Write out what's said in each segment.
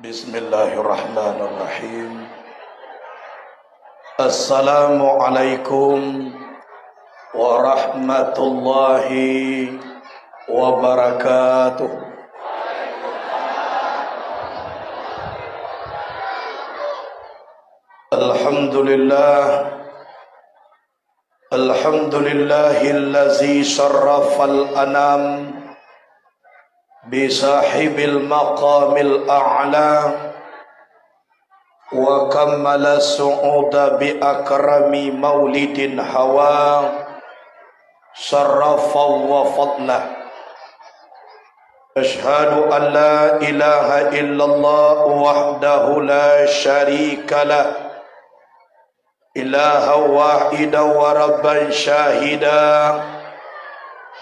Bismillahirrahmanirrahim. Assalamualaikum warahmatullahi wabarakatuh. Alhamdulillahillazi syarrafal anam bisahibil maqamil a'la wa kammala su'uda bi akrami maulidin hawa syarrafa wa fadla. Ashhadu an la ilaha illallah wahdahu la syarika lah, ilaha wahida wa rabban syahida,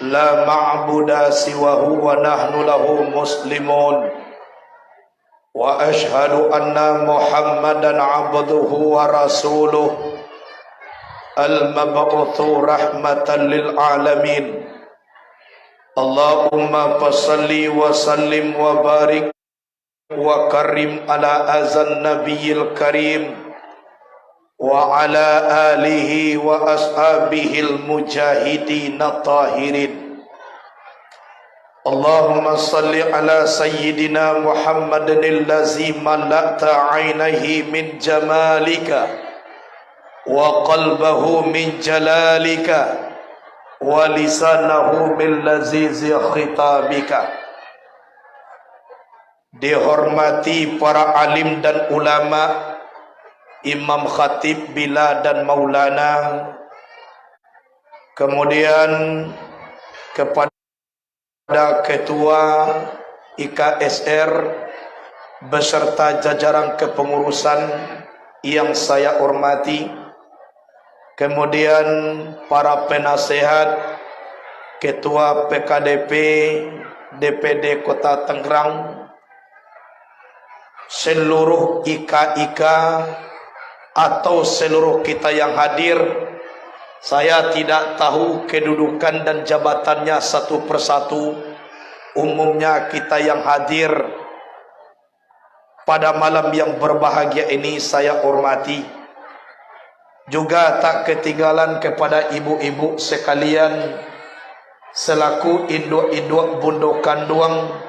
la ma'buda siwahu wa nahnu lahu muslimun. Wa ashhadu anna Muhammadan abduhu wa rasuluh, al-mab'uthu rahmatan lil alamin. Allahumma fasalli wa sallim wa barik wa karim ala azan nabiyil karim wa ala alihi wa ashabihil mujahidin tahirin. Allahumma salli ala sayyidina Muhammadin allazi mala'ta ainihi min jamalika wa qalbahu min jalalika wa lisanahu min lazizi khitabika. Dihormati para alim dan ulama, imam, khatib, bila dan maulana. Kemudian kepada ketua IKSR beserta jajaran kepengurusan yang saya hormati. Kemudian para penasehat, ketua PKDP, DPD Kota Tangerang, seluruh IK-IK atau seluruh kita yang hadir. Saya tidak tahu kedudukan dan jabatannya satu persatu. Umumnya kita yang hadir pada malam yang berbahagia ini saya hormati. Juga tak ketinggalan kepada ibu-ibu sekalian selaku induk-induk Bundo Kanduang,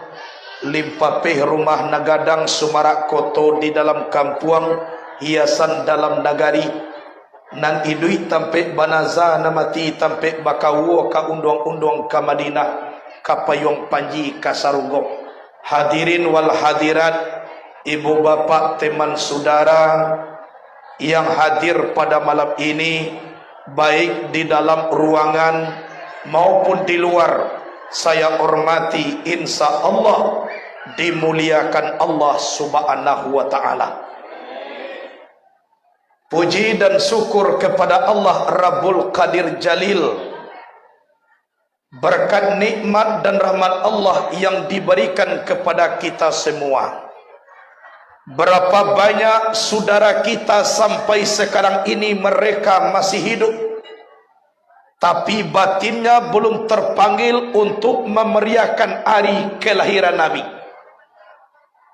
Limpapih Rumah Nagadang Sumarak Koto di dalam kampuang hiasan dalam nagari nan idui tampek banaza namati tampek bakawo ka undong-undong ka Madinah ka Payung Panji ka Sarugok. Hadirin wal hadirat, ibu bapak, teman saudara yang hadir pada malam ini, baik di dalam ruangan maupun di luar, saya hormati, insya Allah dimuliakan Allah subhanahu wa ta'ala. Puji dan syukur kepada Allah Rabbul Qadir Jalil, berkat nikmat dan rahmat Allah yang diberikan kepada kita semua. Berapa banyak saudara kita sampai sekarang ini mereka masih hidup, tapi batinnya belum terpanggil untuk memeriahkan hari kelahiran Nabi.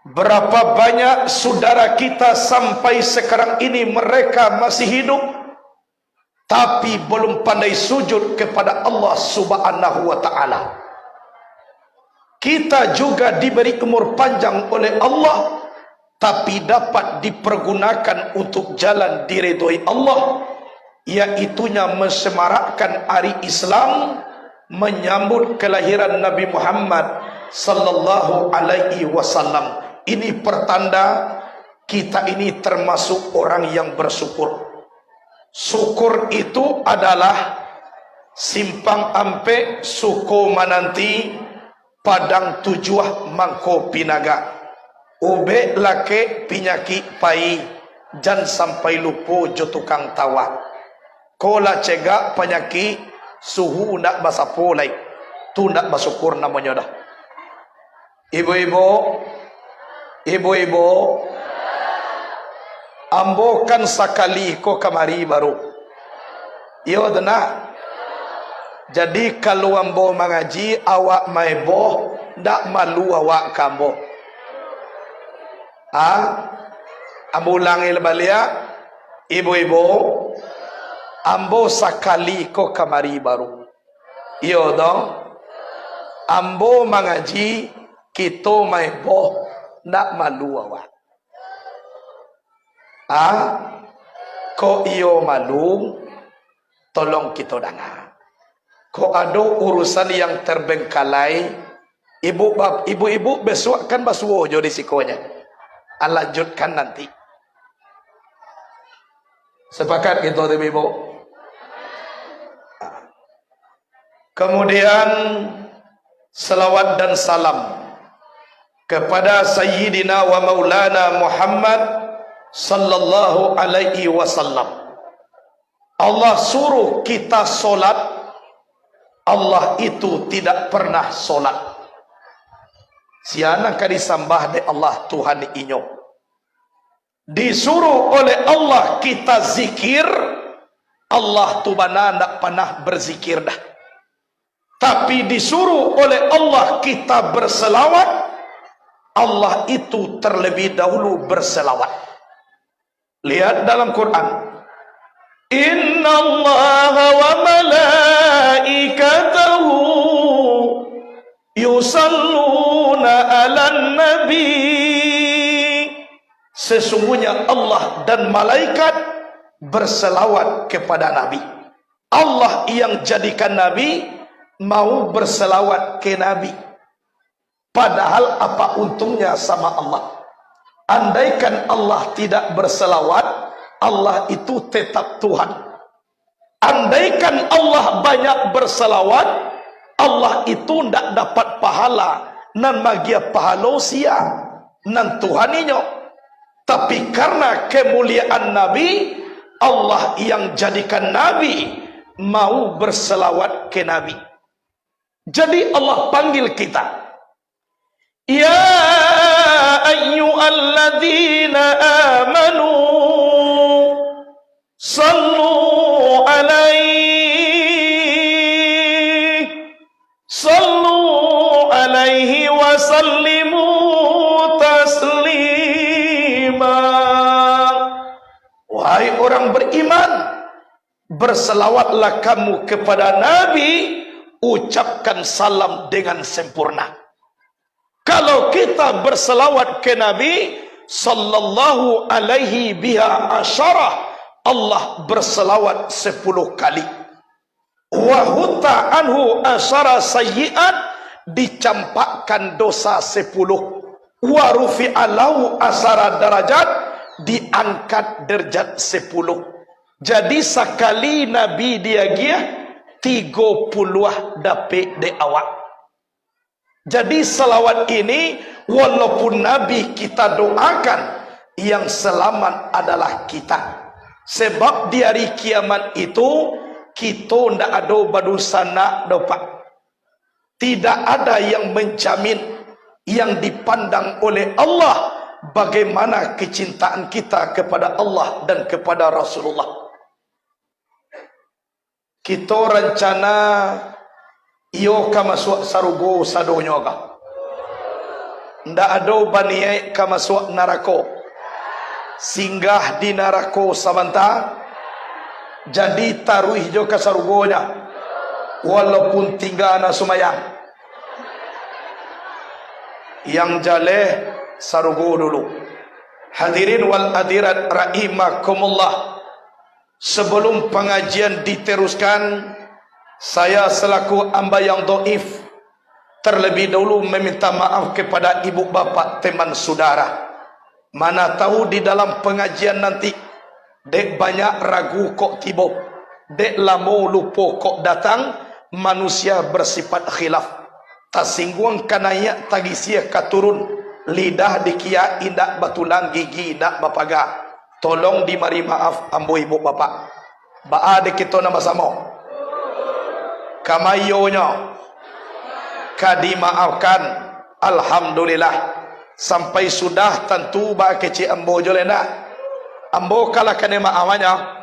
Berapa banyak saudara kita sampai sekarang ini mereka masih hidup, tapi belum pandai sujud kepada Allah subhanahu wa ta'ala. Kita juga diberi umur panjang oleh Allah, tapi dapat dipergunakan untuk jalan diridhoi Allah, yaitunya mensemarakkan hari Islam, menyambut kelahiran Nabi Muhammad sallallahu alaihi wasallam. Ini pertanda kita ini termasuk orang yang bersyukur. Syukur itu adalah simpang ampe suko mananti padang tujuah mangko pinaga. Ube lake pinyaki pai jan sampai lupo jo tukang tawa. Kola cegak penyaki suhu ndak basa polai. Tu ndak bersyukur namanya dah. Ibu-ibu, ambo kan sakali ko kamari baru. Iyo dana. Jadi kalau ambo mengaji awak maibo ndak malu awak kambo. Ambo ulangi lebalia, ibu-ibu, ambo sakali ko kamari baru. Iyo dong. Ambo mengaji, kita mai boh, nak malu awak. Ko iyo malu, tolong kita dengar. Ko ada urusan yang terbengkalai, ibu-ibu besok kan basuh jo di sikonya. Lanjutkan nanti. Sepakat gitu ibu-ibu. Kemudian selawat dan salam kepada Sayyidina wa Maulana Muhammad sallallahu alaihi wasallam. Allah suruh kita solat, Allah itu tidak pernah solat. Siana ka disambah de Allah Tuhan inyo. Disuruh oleh Allah kita zikir, Allah tu bana ndak pernah berzikir dah. Tapi disuruh oleh Allah kita berselawat, Allah itu terlebih dahulu berselawat. Lihat dalam Quran. Inna Allah wa malaikatahu yusalluna ala nabi. Sesungguhnya Allah dan malaikat berselawat kepada Nabi. Allah yang jadikan Nabi mau berselawat ke Nabi. Padahal apa untungnya sama Allah? Andaikan Allah tidak berselawat, Allah itu tetap Tuhan. Andaikan Allah banyak berselawat, Allah itu tidak dapat pahala. Nan magia pahala sia nan Tuhan inyo. Tapi karena kemuliaan Nabi, Allah yang jadikan Nabi mau berselawat ke Nabi. Jadi Allah panggil kita, ya ayyuhalladzina amanu sallu alaihi wa sallimu taslima. Wahai orang beriman, berselawatlah kamu kepada Nabi, ucapkan salam dengan sempurna. Kalau kita berselawat ke Nabi sallallahu alaihi biha asyarah, Allah berselawat 10 kali. Wa hutta anhu asyara sayyi'at, dicampakkan dosa 10. Wa rufi'alahu asyara darajat, diangkat derajat 10. Jadi sekali Nabi dia giah 30 dapet de awak. Jadi salawat ini walaupun Nabi kita doakan, yang selamat adalah kita. Sebab di hari kiamat itu kita ndak ada badusana dopak. Tidak ada yang menjamin, yang dipandang oleh Allah bagaimana kecintaan kita kepada Allah dan kepada Rasulullah. Kita rencana iyo ka masuk sarugo sadonyo ka. Ndak ada baniai ka masuk narako. Singgah di narako sabanta. Jadi taruh jo ka sarugonya. Walaupun tinggal na sumayang. Yang jaleh sarugo dulu. Hadirin wal hadirat rahimakumullah. Sebelum pengajian diteruskan, saya selaku hamba yang dhaif terlebih dahulu meminta maaf kepada ibu bapa teman saudara. Mana tahu di dalam pengajian nanti dek banyak ragu kok tiba, dek lamo lupa kok datang. Manusia bersifat khilaf. Tasinggung kanaya tagisia katurun, lidah dikia indak batulang, gigi indak bapaga. Tolong dimari maaf ambo ibu bapa. Baade kita nama sama. Kamayonya kadi maafkan, alhamdulillah. Sampai sudah tentu ba kecil ambo jolena. Ambo kala kene maafnya.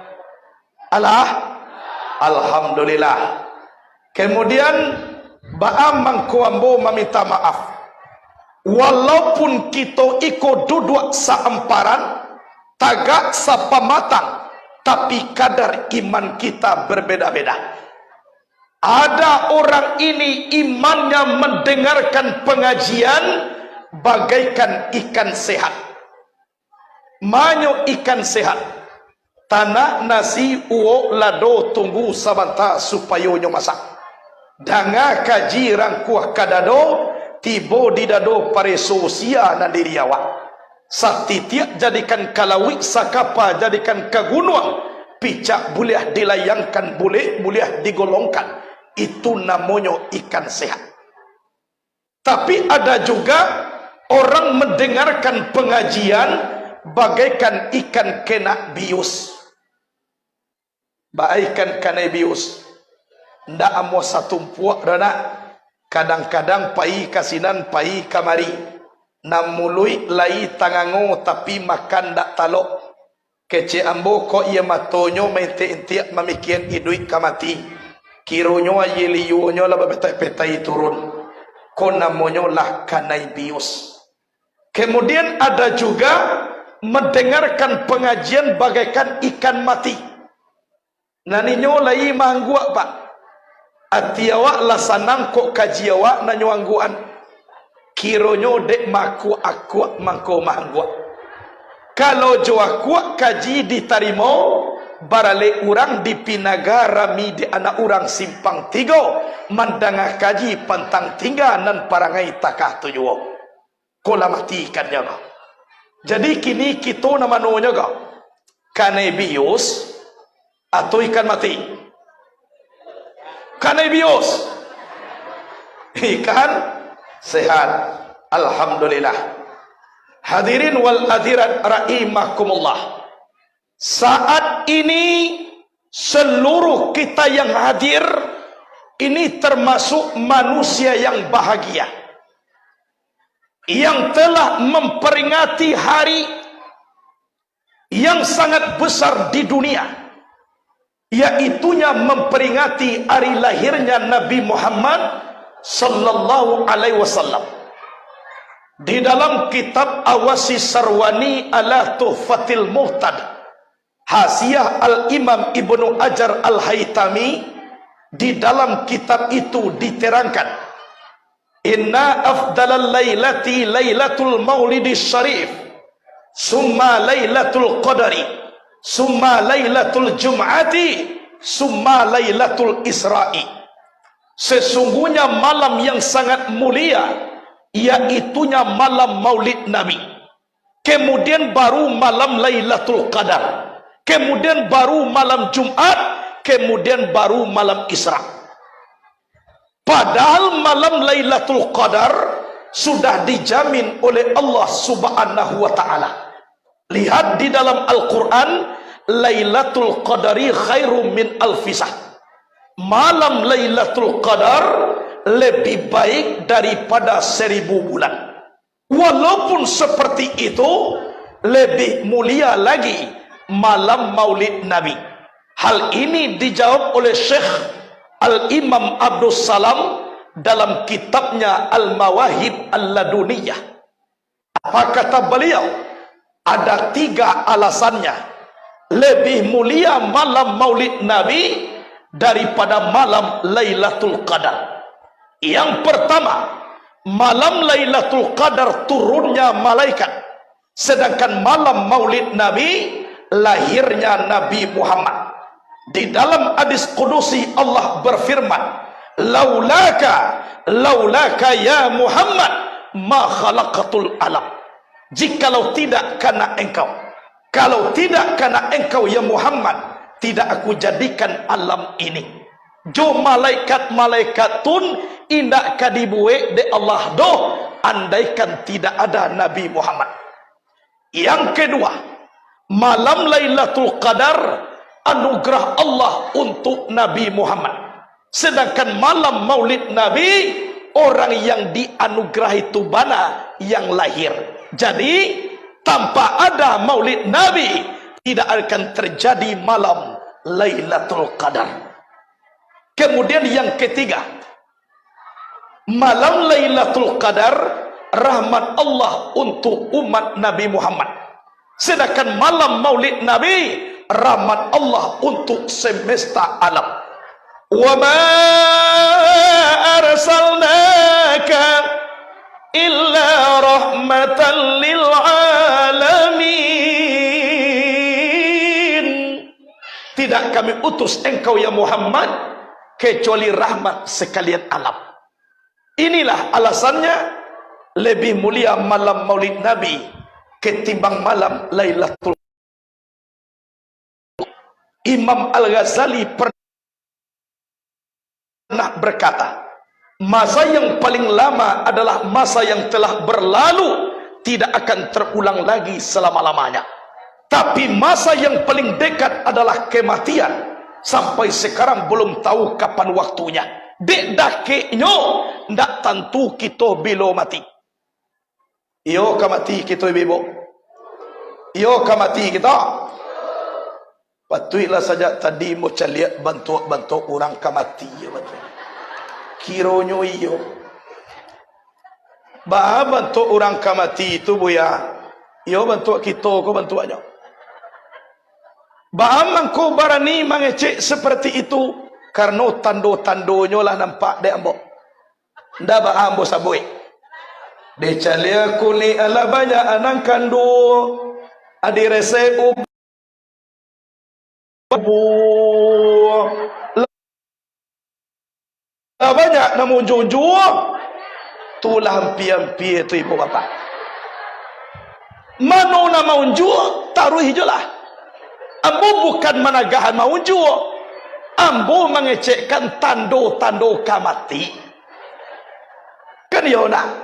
Alhamdulillah. Kemudian baam mangko ambo meminta maaf. walaupun kita ikut duduk seamparan, tagak sepamatang, tapi kadar iman kita berbeda-beda. Ada orang ini imannya mendengarkan pengajian bagaikan ikan sehat. Manyo ikan sehat, tanah nasi uo lado tunggu sabanta supaya nyo masak. Danga kaji rangkuah kadado tibo di dado pare sosia na diri awak. Satitiak jadikan kalawik sakapa jadikan kagunuang, picak boleh dilayangkan, boleh digolongkan. Itu namanya ikan sehat. Tapi ada juga orang mendengarkan pengajian bagaikan ikan kena bius. Bagaikan kena bius. Ndak amo satu puak dana. Kadang-kadang pai kasinan pai kamari. Namului lai tangango tapi makan dak talok. Kece ambo ko ia matonyo mente-entiak mamikian idui kamati. Kironyo ayeliyonyo lah bepetai turun. Ko namonyo lah kanai bius. Kemudian ada juga mendengarkan pengajian bagaikan ikan mati. Naninyo lai manggua pak. Atiawa lah sanang kok kajiawa nanyo angguan. Kironyo dek maku aku mangko manggua. Kalau jo aku kaji ditarimo, barale urang di pinagara mi di anak urang simpang tigo, mandangah kaji pantang tingga nan parangai takah tujuo. Kola matikan nyaga. Jadi kini kita nama nonya ga kanebius atau ikan mati. Kanebius ikan sehat. Alhamdulillah. Hadirin wal hadirat rahimakumullah. Saat ini seluruh kita yang hadir ini termasuk manusia yang bahagia, yang telah memperingati hari yang sangat besar di dunia, yaitunya memperingati hari lahirnya Nabi Muhammad sallallahu alaihi wasallam. Di dalam kitab Awasi Sarwani ala Tuhfatil Muhtad, Hasiyah Al-Imam Ibnu Ajar Al-Haytami, di dalam kitab itu diterangkan, inna afdalal laylati laylatul maulidis syarif, summa laylatul qadari, summa laylatul jum'ati, summa laylatul isra'i. Sesungguhnya malam yang sangat mulia yaitunya malam maulid Nabi, kemudian baru malam Lailatul Qadar, kemudian baru malam Jumat, kemudian baru malam Isra. Padahal malam Lailatul Qadar sudah dijamin oleh Allah Subhanahu wa taala. Lihat di dalam Al-Qur'an, Lailatul Qadari khairum min alfisah. Malam Lailatul Qadar lebih baik daripada 1000 bulan. Walaupun seperti itu, lebih mulia lagi malam maulid Nabi. Hal ini dijawab oleh Syekh Al-Imam Abdul Salam dalam kitabnya Al-Mawahib Al-Laduniyah. Apa kata beliau? Ada 3 alasannya. Lebih mulia malam maulid Nabi daripada malam Lailatul Qadar. Yang pertama, malam Lailatul Qadar turunnya malaikat, sedangkan malam maulid Nabi lahirnya Nabi Muhammad. Di dalam hadis qudusi Allah berfirman, laulaka ya Muhammad ma khalaqatul alam. Jikalau tidak karena engkau, kalau tidak karena engkau ya Muhammad, tidak aku jadikan alam ini. Jo malaikat-malaikat tun indak kadibuwe de Allah doh andaikan tidak ada Nabi Muhammad. Yang kedua, malam Lailatul Qadar anugerah Allah untuk Nabi Muhammad, sedangkan malam maulid Nabi orang yang dianugerahi itu bana yang lahir. Jadi tanpa ada maulid Nabi tidak akan terjadi malam Lailatul Qadar. Kemudian yang ketiga, malam Lailatul Qadar rahmat Allah untuk umat Nabi Muhammad. Sedangkan malam Maulid Nabi, rahmat Allah untuk semesta alam. Wa ma arsalnaka illa rahmatan lil alamin. Tidak kami utus engkau ya Muhammad kecuali rahmat sekalian alam. Inilah alasannya lebih mulia malam Maulid Nabi ketimbang malam Lailatul. Imam Al-Ghazali pernah berkata, masa yang paling lama adalah masa yang telah berlalu, tidak akan terulang lagi selama-lamanya. Tapi masa yang paling dekat adalah kematian. Sampai sekarang belum tahu kapan waktunya. Dek dakeknya ndak tentu kita bila mati. Iyo ka mati kita ibu. Iyo ka mati kita. Patuilah saja tadi mau caliat bantu orang ka mati ya betul. Kironyo iyo. Bah bantu orang ka mati itu buya. Iyo bantu kita ko bantuannya. Bah mangko barani mangecek seperti itu karena tando-tandonya lah nampak dek ambo. Ndak bah ambo sabui. De calia kuni ala banyak anang kandu adi rese ubu la banyak namun jujur tulah hampi-hampi itu ibu bapak. Mano na mau jujur taruh hijolah. Ambo bukan managahan mau jujur. Ambo mengecekkan tando-tando kamati. Kan yona.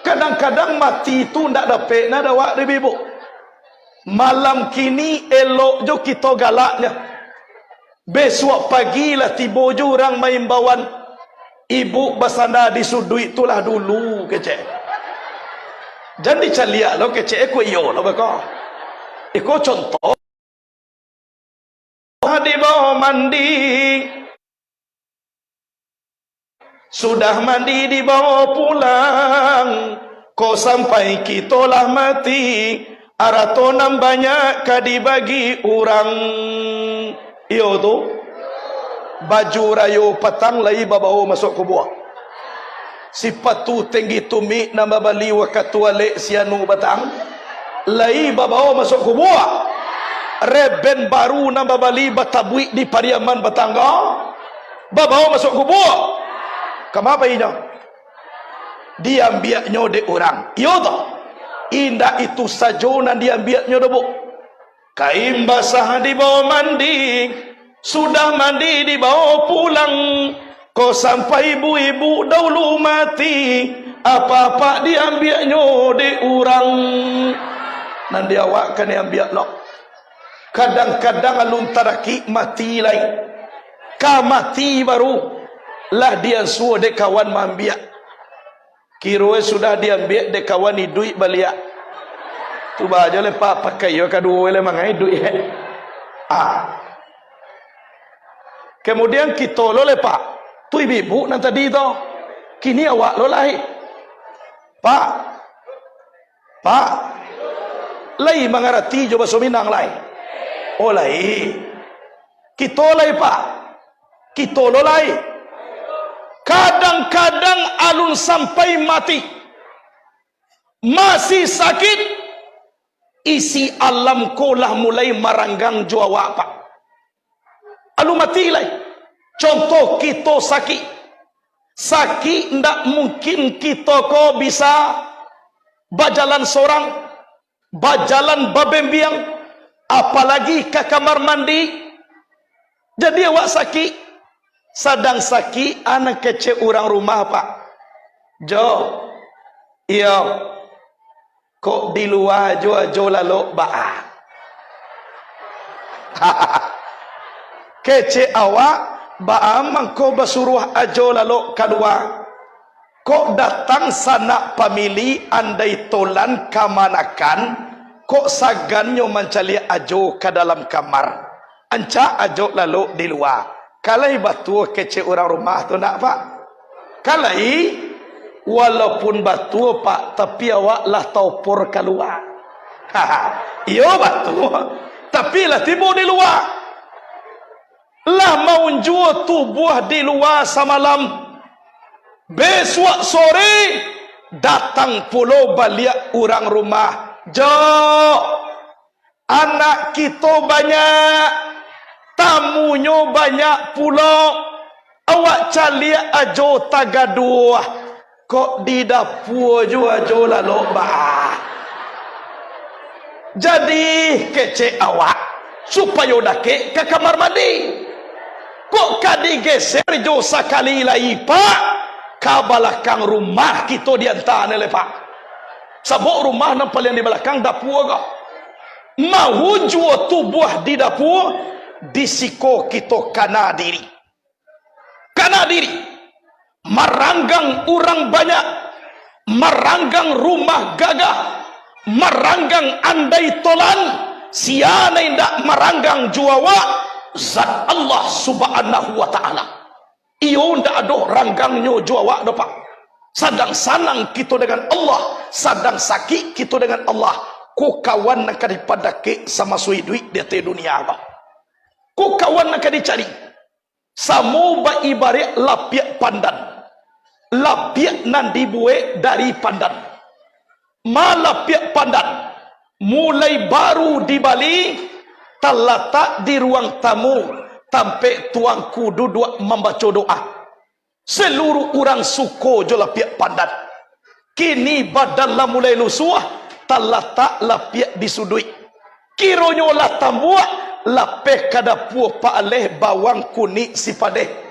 Kadang-kadang mati itu ndak dapat nada wak ribu. Malam kini elok jo kita galaknya. Besok pagi lah tiba jo orang main bawan. Ibu basanda di sudut itulah dulu kecek. Jangan dicaliak lo kecek aku iyo lo beko. Iko contoh. Di bawah mandi. Sudah mandi dibawa pulang, kau sampai kita lah mati, aratonam banyak ka dibagi orang. Iyo tu baju rayo patang lai babaho masuk kubur. Si patu tinggi tumi nama bali wakatua le sianu batang lai babaho masuk kubur. Reben baru nama bali batabui di Pariaman Batangga babaho masuk kubur. Kenapa ini? Diambilnya de orang. Iyo toh. Indah itu sajona diambilnya debu. Kain basah di bawah mandi. Sudah mandi dibawa pulang. Kau sampai ibu-ibu dahulu mati. Apa-apa diambilnya de orang. Nanti awak kan diambil lo. Kadang-kadang alun taraki mati lain. Ka mati baru. Lah dia suruh dek kawan mambiak. Kiroi sudah diambil dek kawan ni duit balik. Tu baca lepas pakai yo kadua le mangai duit. Kemudian kita lo lepak. Tu ibu nan tadi tu. Kini awak lo lahi. Pak. Lai mengerti jo bahasa Minang lai. Oh lai. Kita lai pak. Kita lo lai. Kadang-kadang alun sampai mati masih sakit, isi alam kolah mulai maranggang jua pak. Alun mati lagi. Contoh kita sakit ndak mungkin kita ko bisa bajalan seorang, bajalan babembiang, apalagi ke kamar mandi. Jadi awak sakit. Sadang sakit anak kecil orang rumah pak. Jo, iya, kok di luar jo lalu ba'a. Kecil awak ba'a mangko basuruh ajo lalu kedua. Kok datang sanak pamili andai tolan kamanakan. Kok sagannya mencari ajo ke dalam kamar. Anca ajo lalu di luar. Kalai batu kecil orang rumah tu nak pak. Kalai Walaupun batu pak, tapi awak lah taupur keluar. Iya batu, tapi lah timbul di luar. Lah mau jual tubuh di luar semalam. Besok sore datang pulau balik orang rumah. Jo, anak kita banyak, tamunya banyak pulau. Awak caliak ajo tagaduah. Kok di dapur ajo lalu bah. Jadi kecek awak supaya dake ke kamar mandi. Kok kadi geser jo sekali lagi pak ke belakang rumah kita diantar ni pak. Sabuk rumah yang paling di belakang dapur kok. Mau jual tubuh di dapur, disiko kita kana diri. Kana diri. Meranggang orang banyak, meranggang rumah gagah, meranggang andai tolan, siana indak meranggang juawa, zat Allah subhanahu wa ta'ala. Iyo ndak ada ranggangnya juawa dapat. Sadang sanang kita dengan Allah, sadang sakit kita dengan Allah. Ku kawan nak daripada ke sama sui duit di dunia apa? Ku kawan nak dicari. Samu ba ibarat lapiak pandan. Lapiak nan dibuat dari pandan. Malapiak pandan mulai baru di Bali terletak di ruang tamu sampai tuanku duduk membaca doa. Seluruh orang suko jo lapiak pandan. Kini badan lah mulai lusuh terletak lapiak di sudut. Kironyo lah tambuak lapek kada puah pak aleh bawang kuning si padeh.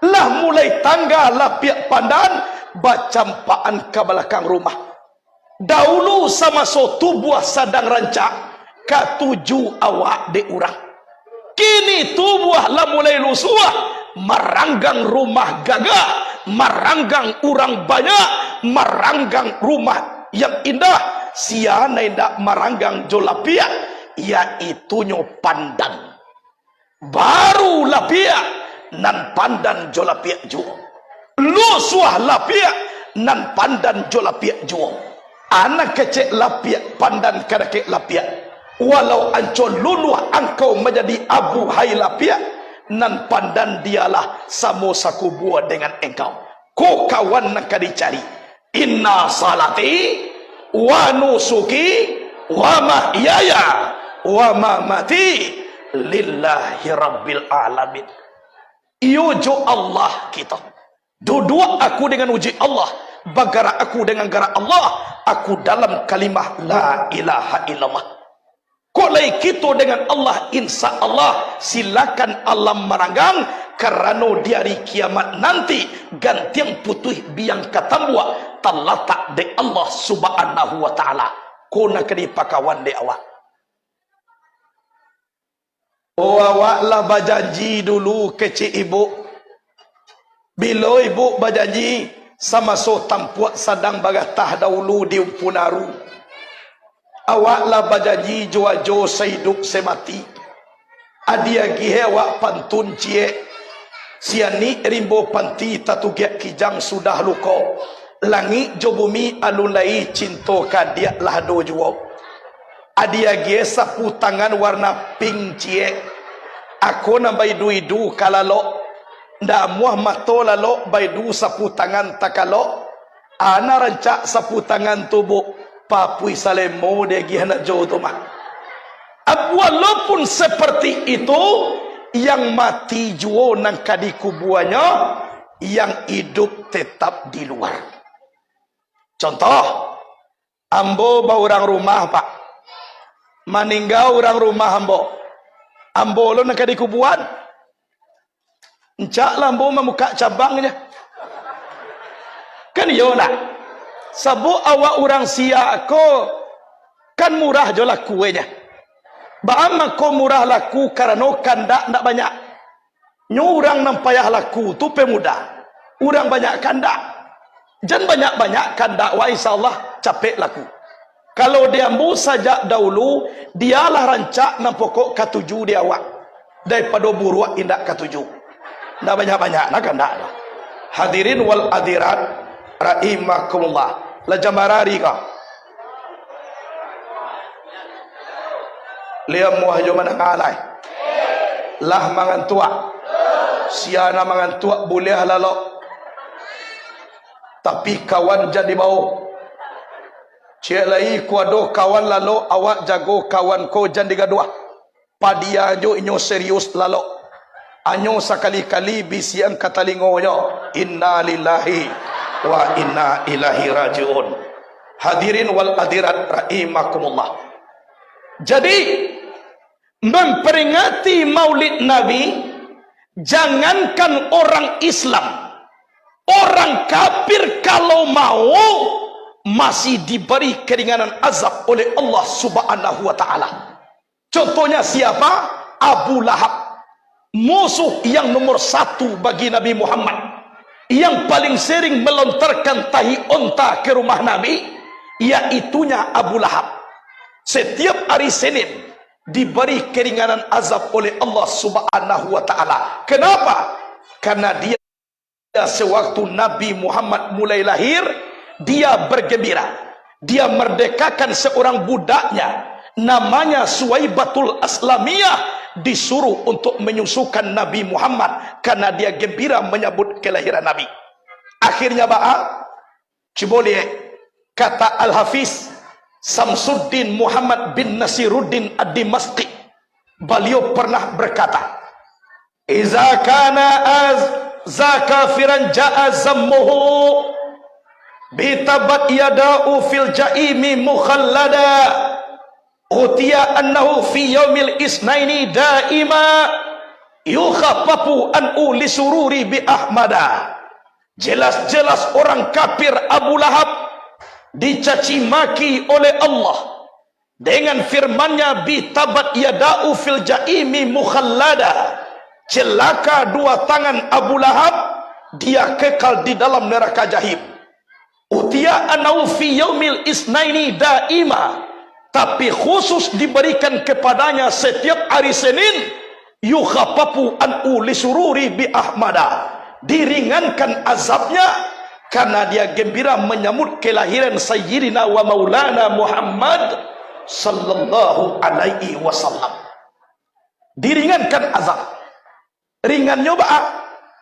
Lah mulai tangga lapiak pandan bacampaan ke belakang rumah. Dahulu sama so tubuh sadang rancak katuju awak de urang. Kini tubuh lah mulai lusuh meranggang rumah gagah, meranggang orang banyak, meranggang rumah yang indah. Siana indah meranggang jolapiak, yaitunya pandan. Baru lapiak nan pandan jolapiak juo. Lusuah lapiak nan pandan jolapiak juo. Anak kecek lapiak pandan kadake lapiak. Walau ancol luluh engkau menjadi abu hai lapiak, nan pandan dialah samo saku buah dengan engkau. Ko kawan nak dicari. Inna salati wa nusuki wa mahyaya wa mamati lillahi rabbil alamin. Iyo jo Allah kita. Duduk aku dengan uji Allah, bagara aku dengan gara Allah, aku dalam kalimah la ilaha illallah. Kolai kita dengan Allah, insya Allah silakan alam meranggang, kerana di hari kiamat nanti gantiang putih biang katambua terletak di Allah subhanahu wa ta'ala. Kona kini pakawan di awak. Oh awak lah berjanji dulu kecil ibu. Bila ibu berjanji sama so tampuak sadang bagatah dahulu di Umpunaru. Awak lah berjanji jo sehidup semati. Adia gihe awak pantun cie. Siani rimbo panti tatugiak kijang sudah luko. Langit jo bumi alulai cinto kadia lah do juo. Adia gie sapu tangan warna pink cie. Aku na baidu kalalo. Nda muah mato lalo baidu sapu tangan takalo. Ana rancak sapu tangan tubuh. Papui salemo dia gie nak jauh tu mah. Walaupun seperti itu, yang mati juo nang kadi kubuannya, yang hidup tetap di luar. Contoh, ambo ba orang rumah pak. Meninggal orang rumah ambo lo nak di kubuan encak lambo memuka cabangnya kan yo nak sabu awak orang sia ko kan murah jo lakunya baama ko murah laku karena kandak ndak banyak nyurang nampayah laku tu pemuda orang banyak kandak jan banyak kandak wa insyaallah capek laku. Kalau dia ambu saja dahulu, dialah rancak na pokok katuju dia awak. Daripada buruak indak katuju. Ndak banyak-banyak nak kan ndak. Hadirin wal hadirat rahimakumullah. La jamarari ka liam muah jo mana ngalai lah mangan tua siana mangan tua boleh lalo tapi kawan jadi bau cek lai kuado kawan lalo awak jago kawan ko jadi gadua padia jo inyo serius lalo anyo sekali-kali bisian katalingoyo inna lillahi wa inna ilahi rajiun. Hadirin wal hadirat rahimakumullah. Jadi memperingati Maulid Nabi, jangankan orang Islam, orang kafir kalau mau masih diberi keringanan azab oleh Allah Subhanahu wa taala. Contohnya siapa? Abu Lahab, musuh yang nomor 1 bagi Nabi Muhammad, yang paling sering melontarkan tahi onta ke rumah Nabi, yaitunya Abu Lahab. Setiap hari Senin diberi keringanan azab oleh Allah Subhanahu wa taala. Kenapa? Karena dia sewaktu Nabi Muhammad mulai lahir, dia bergembira. Dia merdekakan seorang budaknya namanya Suwaibatul Aslamiyah, disuruh untuk menyusukan Nabi Muhammad karena dia gembira menyambut kelahiran Nabi. Akhirnya Ciboleh, kata Al-Hafiz Samsuddin Muhammad bin Nasiruddin Ad-Dimashqi, beliau pernah berkata, "Iza kana za kafiran ja'a zammuhu bitabat yada'u fil ja'imi mukhallada utiya annahu fi yaumil isnaini daima yukhaffafu an'u li sururi bi ahmada." Jelas-jelas orang kafir Abu Lahab dicaci maki oleh Allah dengan firman-Nya bitabat yada'u fil ja'imi mukhallada, celaka dua tangan Abu Lahab, dia kekal di dalam neraka jahim. Utiya anau fi yaumil isnaini daima, tapi khusus diberikan kepadanya setiap hari Senin, yukhaffafu an'u li sururi bi ahmada, diringankan azabnya karena dia gembira menyambut kelahiran Sayyidina wa Maulana Muhammad sallallahu alaihi wasallam. Diringankan azab. Ringannya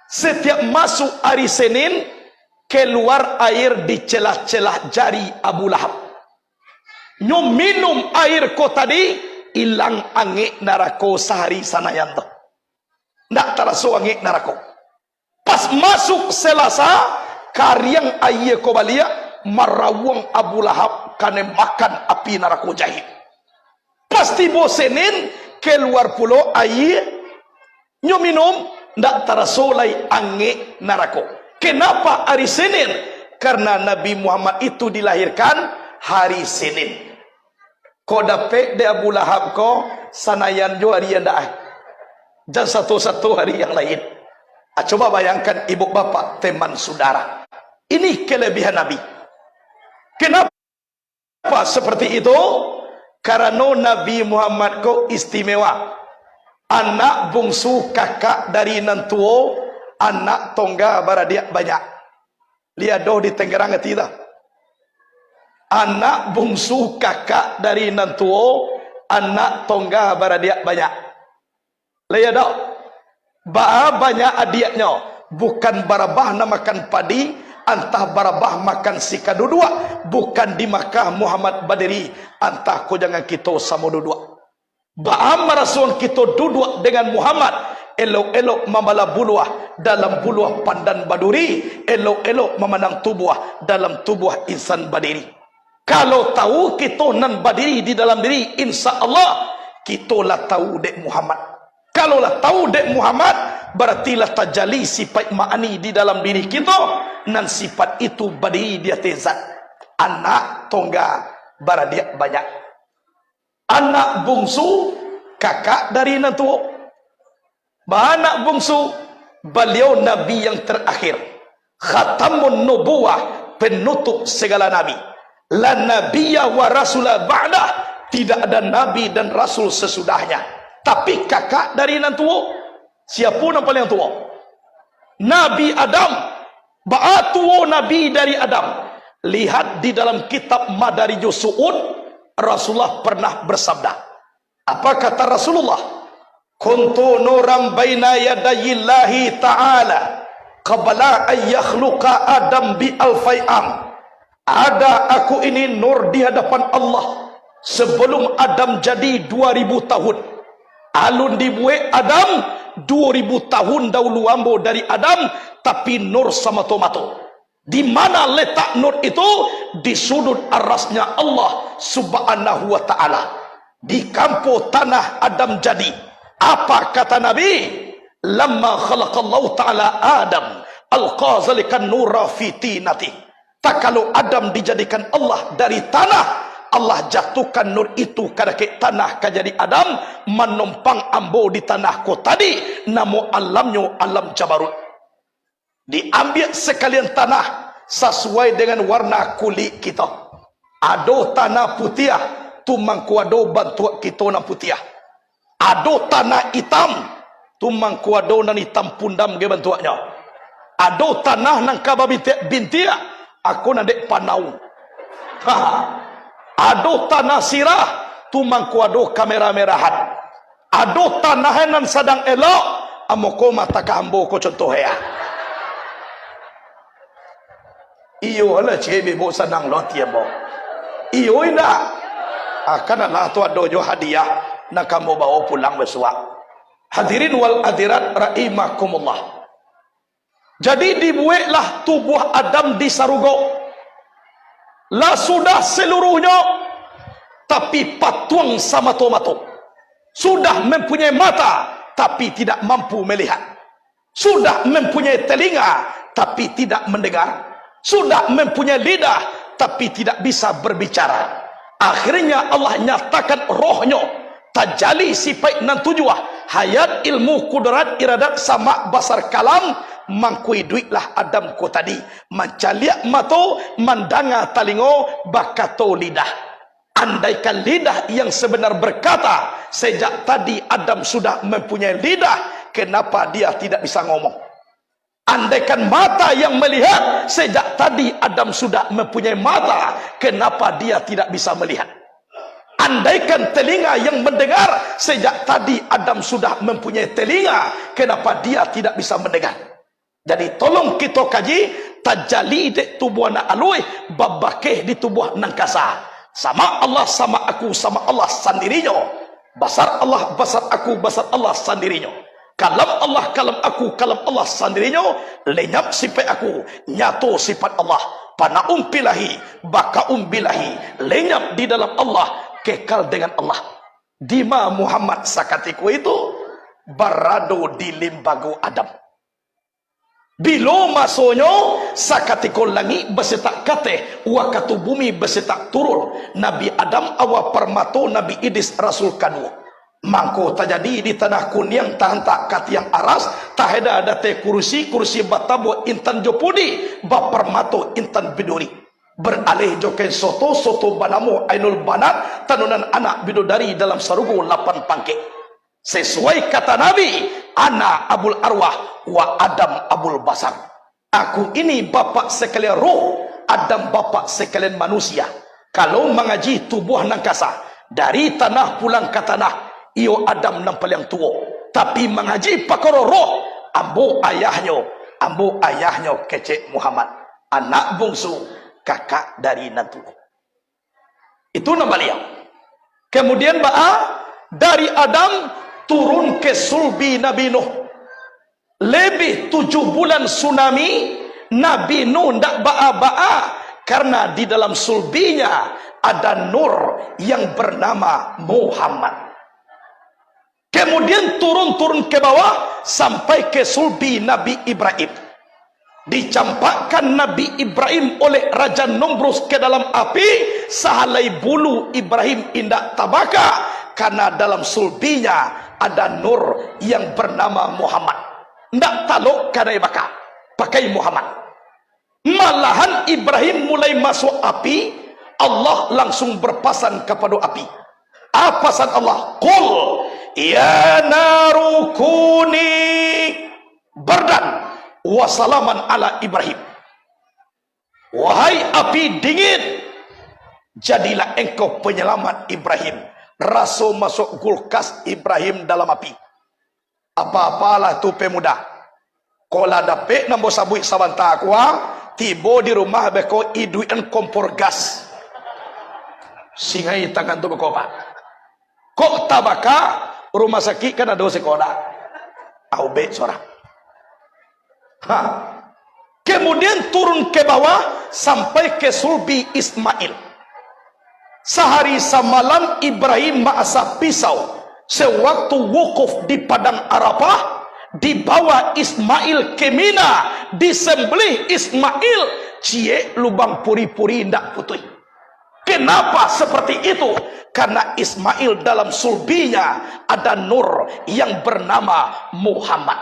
setiap masuk hari Senin keluar air di celah-celah jari Abu Lahab. Nyo minum air ko tadi hilang angin narako sehari sanayan tu. Ndak terasa angin narako. Pas masuk Selasa karyang ayah ko balia marawang Abu Lahab kane makan api neraka jahim. Pasti bosenin keluar pulau ayah nyo minum ndak tarasolai ange neraka. Kenapa hari Senin? Karena Nabi Muhammad itu dilahirkan hari Senin. Ko dapat de Abu Lahab ko sanayan jo hari yang dah. Dan satu-satu hari yang lain. Coba bayangkan ibu bapak, teman saudara. Ini kelebihan Nabi. Kenapa seperti itu? Karena Nabi Muhammad ko istimewa. Anak bungsu kakak dari nantuo, anak tongga baradia banyak. Lihat doh di Tangerang tidak? Anak bungsu kakak dari nantuo, anak tongga baradia banyak. Lihat doh. Banyak adiknya, bukan barabah namakan padi, antah barabah makan sika dudua, bukan di Makkah Muhammad Badiri, antah ko jangan kita sama dudua. Ba'am marasun kita duduk dengan Muhammad, elok-elok memala buluah dalam buluah pandan baduri, elok-elok memandang tubuh dalam tubuh insan badiri. Kalau tahu kita nan badiri di dalam diri, insya Allah kita lah tahu dek Muhammad. Kalau lah tahu dek Muhammad, berarti lah tajali sifat ma'ani di dalam diri kita, nan sifat itu badiri dia tezat. Anak tongga baradia banyak. Anak bungsu kakak dari nantu. Anak bungsu beliau nabi yang terakhir, khatamun nubuwah, penutup segala nabi. La nabiyya wa rasulah ba'dah, tidak ada nabi dan rasul sesudahnya. Tapi kakak dari nantu, siapa yang paling tua? Nabi Adam. Ba'atuo Nabi dari Adam. Lihat di dalam kitab Madarijus Su'ud, Rasulullah pernah bersabda. Apa kata Rasulullah? Kuntu nuram baina yadayillahi ta'ala qabla an yakhluqa Adam bi alfai'am. Ada aku ini nur di hadapan Allah sebelum Adam jadi 2000 tahun. Alun dibuat Adam 2000 tahun dahulu ambo dari Adam, tapi nur sama tomato. Di mana letak nur itu? Di sudut arasnya Allah subhanahu wa ta'ala. Di kampung tanah Adam jadi. Apa kata Nabi? Lamma khalaqallahu ta'ala Adam alqa zalikan nura fi tinati. Tak kalau Adam dijadikan Allah dari tanah, Allah jatuhkan nur itu kada ke tanah kajadi Adam menumpang ambo di tanah ko tadi, namo alamnya alam jabarut. Diambil sekalian tanah sesuai dengan warna kulit kita. Ado tanah putih, tu mangkuado bantu kita na putih. Ado tanah hitam, tu mangkuado nan hitam pundam ge bantuanya. Ado tanah nang kaba bintia, aku nandek panau. Ado tanah sirah, tu mangkuado kamera merahan. Ado tanah nan sadang elok, amoko mata kambo ko contoh ya. Iyo ala cebe bo sanang lo tiembo. Iyo ina akan Allah tu dojo hadiah nak kamu bawa pulang besok. Hadirin wal hadirat rahimakumullah. Jadi dibuatlah tubuh Adam di sarugo. Lah sudah seluruhnya, tapi patuang sama tomato. Sudah mempunyai mata, tapi tidak mampu melihat. Sudah mempunyai telinga, tapi tidak mendengar. Sudah mempunyai lidah, tapi tidak bisa berbicara. Akhirnya Allah nyatakan rohnya, tajali sifat nan tujuah, hayat ilmu kudrat iradat sama basar kalam, mangkui duitlah Adam ko tadi, mencaliak mato, mandanga talingo, bakato lidah. Andaikan lidah yang sebenar berkata, sejak tadi Adam sudah mempunyai lidah, kenapa dia tidak bisa ngomong? Andaikan mata yang melihat, sejak tadi Adam sudah mempunyai mata, kenapa dia tidak bisa melihat? Andaikan telinga yang mendengar, sejak tadi Adam sudah mempunyai telinga, kenapa dia tidak bisa mendengar? Jadi tolong kita kaji, tajali di tubuh anak alui, babakeh di tubuh nangkasa. Sama Allah, sama aku, sama Allah sendirinya. Basar Allah, basar aku, basar Allah sendirinya. Kalam Allah, kalam aku, kalam Allah sendirinya. Lenyap sifat aku, nyato sifat Allah. Panaum bilahi, bakaum bilahi. Lenyap di dalam Allah, kekal dengan Allah. Dima Muhammad sakatiku itu berado di limbago Adam. Bilo masonyo sakatiko langi besetak kate, wakatu bumi besetak turun. Nabi Adam awa permato, Nabi Idris Rasul kedua. Mangko terjadi di tanah Kuniang tahan tak kat yang aras, taheda ada te kursi batabo intan jopudi, bapermato intan biduri. Beralih joken soto banamo ainul banat, tanunan anak bidodari dalam sarugo 8 pangke. Sesuai kata Nabi, ana abul arwah wa Adam abul basar. Aku ini bapak sekalian roh, Adam bapak sekalian manusia. Kalau mengaji tubuh nangkasa, dari tanah pulang ke tanah, iyo Adam nampal yang tua. Tapi mengaji pakoro roh, ambo ayahnya kecek Muhammad, anak bungsu, kakak dari nantu. Itu nama beliau. Kemudian dari Adam turun ke sulbi Nabi Nuh. Lebih 7 bulan tsunami, Nabi Nuh ndak karena di dalam sulbinya ada nur yang bernama Muhammad. Kemudian turun ke bawah sampai ke sulbi Nabi Ibrahim. Dicampakkan Nabi Ibrahim oleh Raja Nomrus ke dalam api, sahalai bulu Ibrahim indak tabaka, karena dalam sulbinya ada nur yang bernama Muhammad. Ndak taluk kadai baka, pakai Muhammad. Malahan Ibrahim mulai masuk api, Allah langsung berpasan kepada api. Apa pesan Allah? Qul ya narukuni bardan wa salaman ala Ibrahim. Wahai api dingin, jadilah engkau penyelamat Ibrahim. Rasul masuk kulkas Ibrahim dalam api. Apa-apalah tu pemuda. Kola dapet nambo sabui sabanta akwa, tibo di rumah beko iduin kompor gas. Singai tangan tu beko pak. Kok tabaka rumah sakit kan ada sekolah. Aube seorang. Kemudian turun ke bawah sampai ke sulbi Ismail. Sehari semalam Ibrahim ma'asa pisau. Sewaktu wukuf di padang Arafah, dibawa Ismail ke Mina, disembelih Ismail, cie lubang puri-puri ndak putih. Kenapa seperti itu? Karena Ismail dalam sulbinya ada nur yang bernama Muhammad.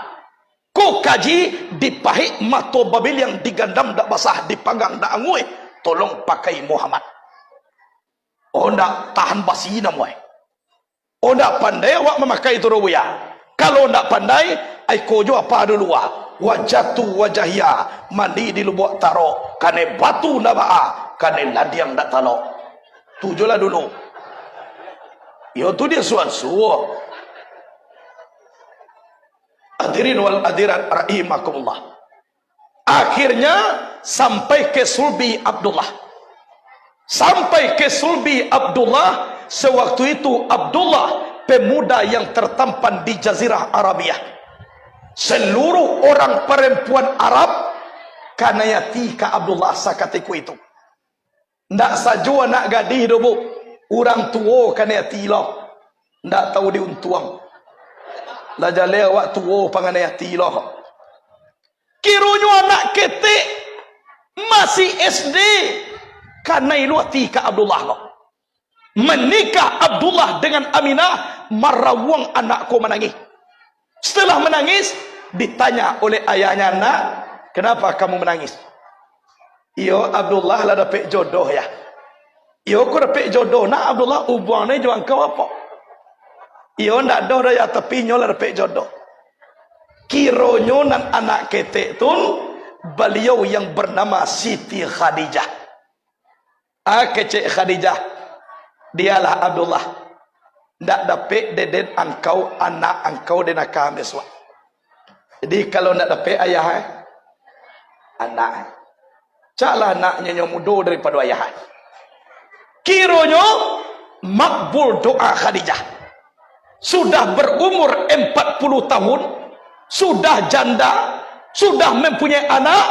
Kau kaji dipahit mato babil yang digandam dak basah, dipanggang dak angui, tolong pakai Muhammad. Oh ndak tahan basi namoy. Oh ndak pandai awak memakai itu ruya. Kalau ndak pandai, ai kojo apa dulu wajatu wajahya mandi di lubuk taro, kane batu nabaa, kane ladiang dak talo. Tujulah dulu. Yo tu dia suan-suan. Hadirin wal hadirat rahimakumullah. Akhirnya sampai ke sulbi Abdullah. Sampai ke sulbi Abdullah. Sewaktu itu Abdullah pemuda yang tertampan di Jazirah Arabia. Seluruh orang perempuan Arab kanayati ka Abdullah sakatiku itu. Ndak sajua nak gadih dobo. Orang tua kanayati lah. Ndak tahu diuntuang. La jale awak tuo panganayati loh. Kirunyo anak ketik masih SD karena iluati ka Abdullah loh. Menikah Abdullah dengan Aminah, marawang anakku menangis. Setelah menangis ditanya oleh ayahnya, nak kenapa kamu menangis? Iyo Abdullah lah dapat jodoh ya. Iyo aku dapat jodoh. Nak Abdullah ubuangnya juang kau apa? Iyo ndak doh daya tapi nyola dapat jodoh. Kironyo nan anak ketek tun beliau yang bernama Siti Khadijah. Kecik Khadijah. Dialah Abdullah. Ndak dapat deden engkau anak engkau dena kami suat. Jadi kalau ndak dapat ayah anak. Caklah anaknya yang muda daripada ayah. Kironyo makbul doa Khadijah. Sudah berumur 40 tahun, sudah janda, sudah mempunyai anak,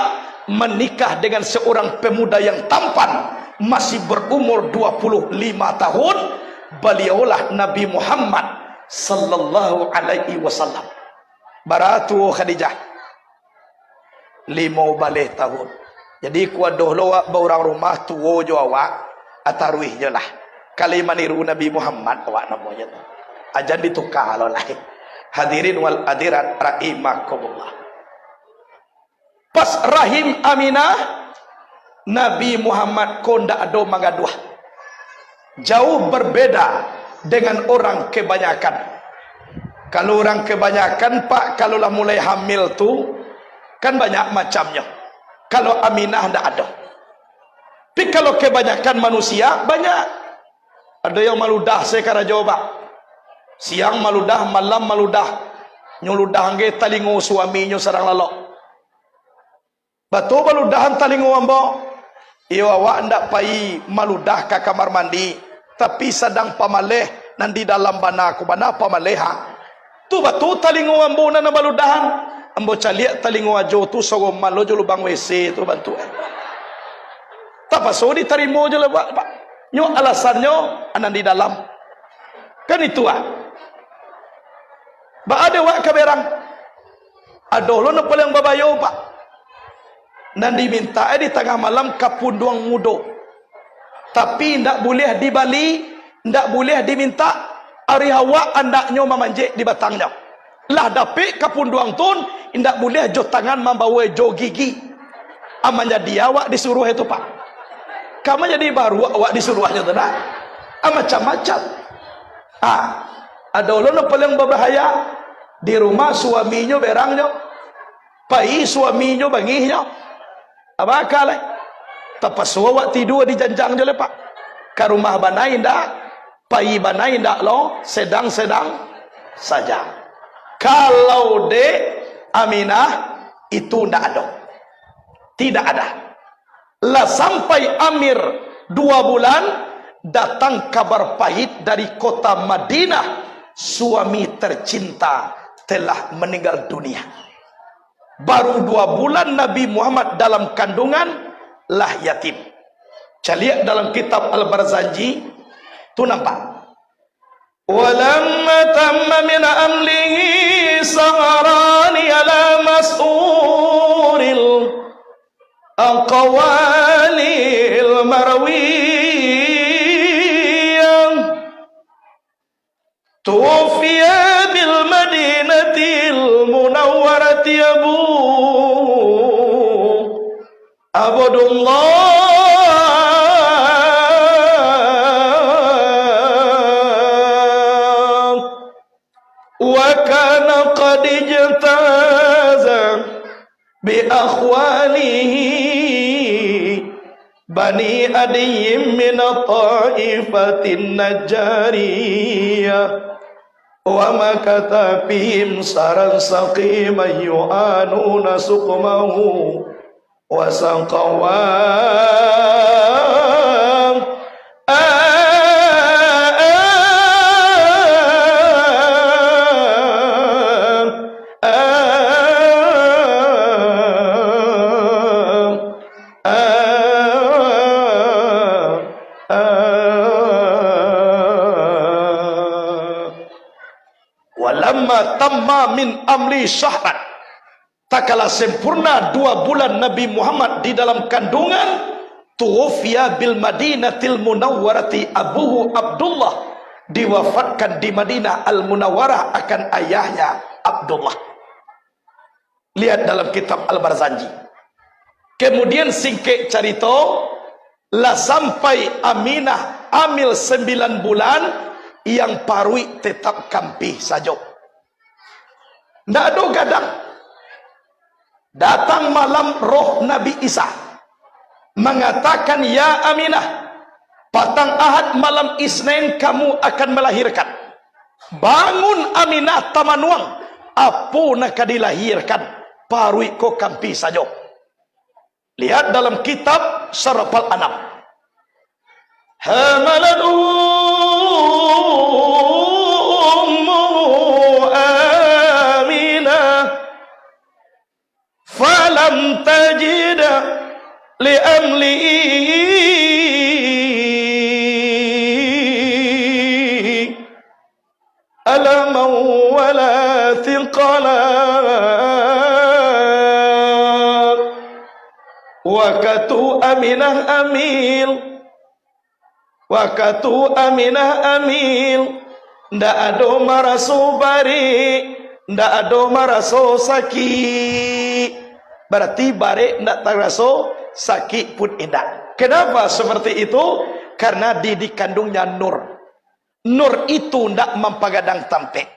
menikah dengan seorang pemuda yang tampan, masih berumur 25 tahun, beliaulah Nabi Muhammad sallallahu alaihi wasallam. Baratu Khadijah 15 tahun. Jadi kuadoh loa orang rumah tuo jo awak ataruih je lah. Kali maniru Nabi Muhammad awak namanya tu. Ajan ditukar lah. Hadirin wal hadirat rahimakumullah. Pas rahim Aminah, Nabi Muhammad konda ado mangaduah. Jauh berbeda dengan orang kebanyakan. Kalau orang kebanyakan pak, kalau lah mulai hamil tu kan banyak macamnya. Kalau Aminah ndak ada. Tapi kalau kebanyakan manusia banyak. Ada yang maludah sekara jawab. Siang maludah, malam maludah. Nyuludah angge talingo suaminya sarang lalok. Batu maludahan talingo ambo. Iyo awak ndak pai maludah ke kamar mandi. Tapi sedang pamaleh nan di dalam bana aku bana pamaleha. Tu batu talingo ambo na maludahan. Ambo caliak talingo ajo tu sogo malo jo lubang WC tu bantu. Tak paso diterima je lah pak. Nyo alasannya anan di dalam. Kan itu Ba ada wak kaberang. Aduh lo nak paling babayo pak. Dan diminta di tengah malam kapunduang mudo. Tapi ndak boleh di Bali, ndak boleh diminta ari hawa andaknya memanjek di batangnya. Lah dapik kapunduang tun ndak boleh jo tangan membawa jo gigi. Amanya dia awak disuruh itu pak. Kamu jadi baru awak disuruhnya tu nak. Macam-macam. Ada orang paling berbahaya di rumah suaminya berangnya, pai suaminya bangihnya, apa kalai? Tapas wawak tidur di janjang je lepak. Ke rumah banai ndak, pai banai ndak lo, sedang-sedang saja. Kalau dek Aminah itu ndak ada. Tidak ada. Lah sampai Amir 2 bulan datang kabar pahit dari kota Madinah, suami tercinta telah meninggal dunia. Baru 2 bulan Nabi Muhammad dalam kandungan lah yatim. Saya lihat dalam kitab Al-Barzanji tu nampak. Walamma tamma min amlihi saharani ala mas'uril aqwalil marwiyah tufiya bil madinatil munawwarati Abdullah wa kana qad ijtaza bi akhwalihi bani adiyyin min ta'ifatin najjariyah wa makata bihim saran saqiman yu'anuna suqmahu wa saqawam walamma tamma min amli syahran, tak kala sempurna 2 bulan Nabi Muhammad di dalam kandungan, tuwfiya bil Madinatil Munawwarati abuhu Abdullah, diwafatkan di Madinah Al-Munawwarah akan ayahnya Abdullah. Lihat dalam kitab Al-Barzanji. Kemudian singkek cerita, lah sampai Aminah hamil 9 bulan, yang parui tetap kampih saja. Ndak ada gadang. Datang malam roh Nabi Isa mengatakan, ya Aminah, patang Ahad malam Isnin kamu akan melahirkan. Bangun Aminah tamanuang, apa nak dilahirkan, parui ko kampi saja. Lihat dalam kitab Syarafal Anam. Hamalat falam tajid li amli alaman wala thiqala wakatu Aminah amil, wakatu Aminah amil, ndak ada maraso bari, ndak ada maraso sakit. Berarti bare ndak teraso sakit pun indah. Kenapa seperti itu? Karena di kandungnya nur. Nur itu ndak mempagadang tampe.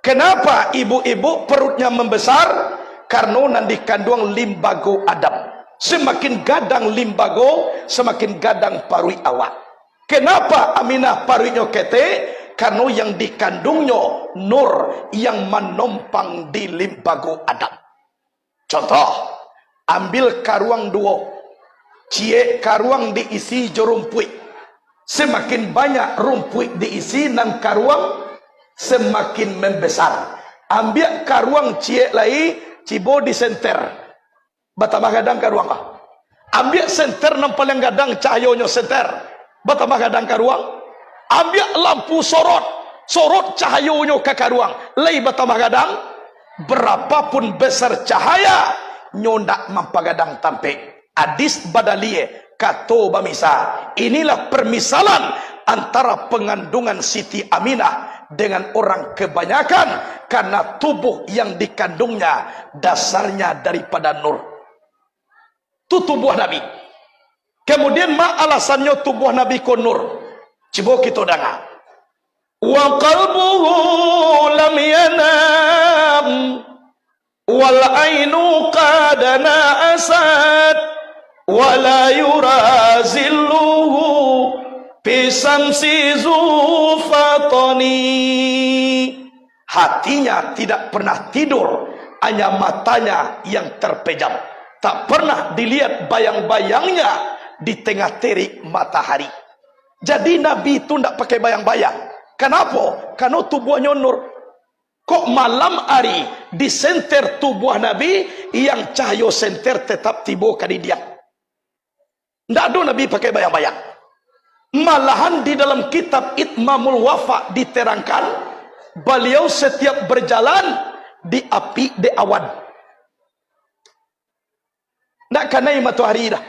Kenapa ibu-ibu perutnya membesar? Karena nanti kandung limbago Adam. Semakin gadang limbago, semakin gadang parui awak. Kenapa Aminah paruinya kete? Karena yang dikandungnya nur yang menompang di limbago Adam. Contoh, ambil karuang 2, cie karuang diisi jorumpuik. Semakin banyak rumpuik diisi nang karuang, semakin membesar. Ambil karuang cie lai, cibo di senter. Batambah gadang karuang ah. Ambil senter nang paling gadang cahayonya senter. Batambah gadang karuang. Ambil lampu sorot, sorot cahayonya ke karuang. Lai batambah gadang. Berapapun besar cahaya, nyondak mampagadang tampe. Hadis Badalie kato bamisa. Inilah permisalan antara pengandungan Siti Aminah dengan orang kebanyakan, karena tubuh yang dikandungnya dasarnya daripada nur. Itu tubuh Nabi. Kemudian alasannya tubuh Nabi ko nur. Coba kita dengar. Wa qalbuhu lam yanam wal ainu qad na'asat wala yurazilluhu bisamsi zufatani. Hatinya tidak pernah tidur, hanya matanya yang terpejam. Tak pernah dilihat bayang-bayangnya di tengah terik matahari. Jadi Nabi itu tidak pakai bayang-bayang. Kenapa? Karena tubuhnya nur. Kok malam hari di senter tubuh Nabi yang cahaya senter tetap tiba ke dia. Tidak ada Nabi pakai bayang-bayang. Malahan di dalam kitab Itmamul Wafa diterangkan, beliau setiap berjalan di api, di awan. Tidak kena matahari dah.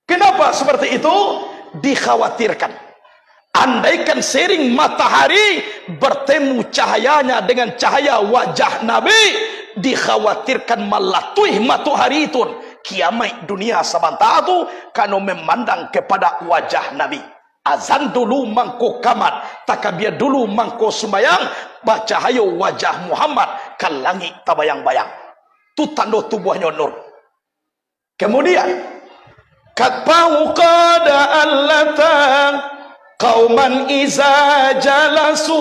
Kenapa seperti itu? Dikhawatirkan. Andaikan sering matahari bertemu cahayanya dengan cahaya wajah Nabi, dikhawatirkan malatui matahari itu kiamat dunia sebentar itu karena memandang kepada wajah Nabi. Azan dulu mangko kamat, takbir dulu mangko sembayang, baca hayo wajah Muhammad ke langit tabayang-bayang. Itu tanda tubuhnya nur. Kemudian katpau qada allata qauman iza jalasu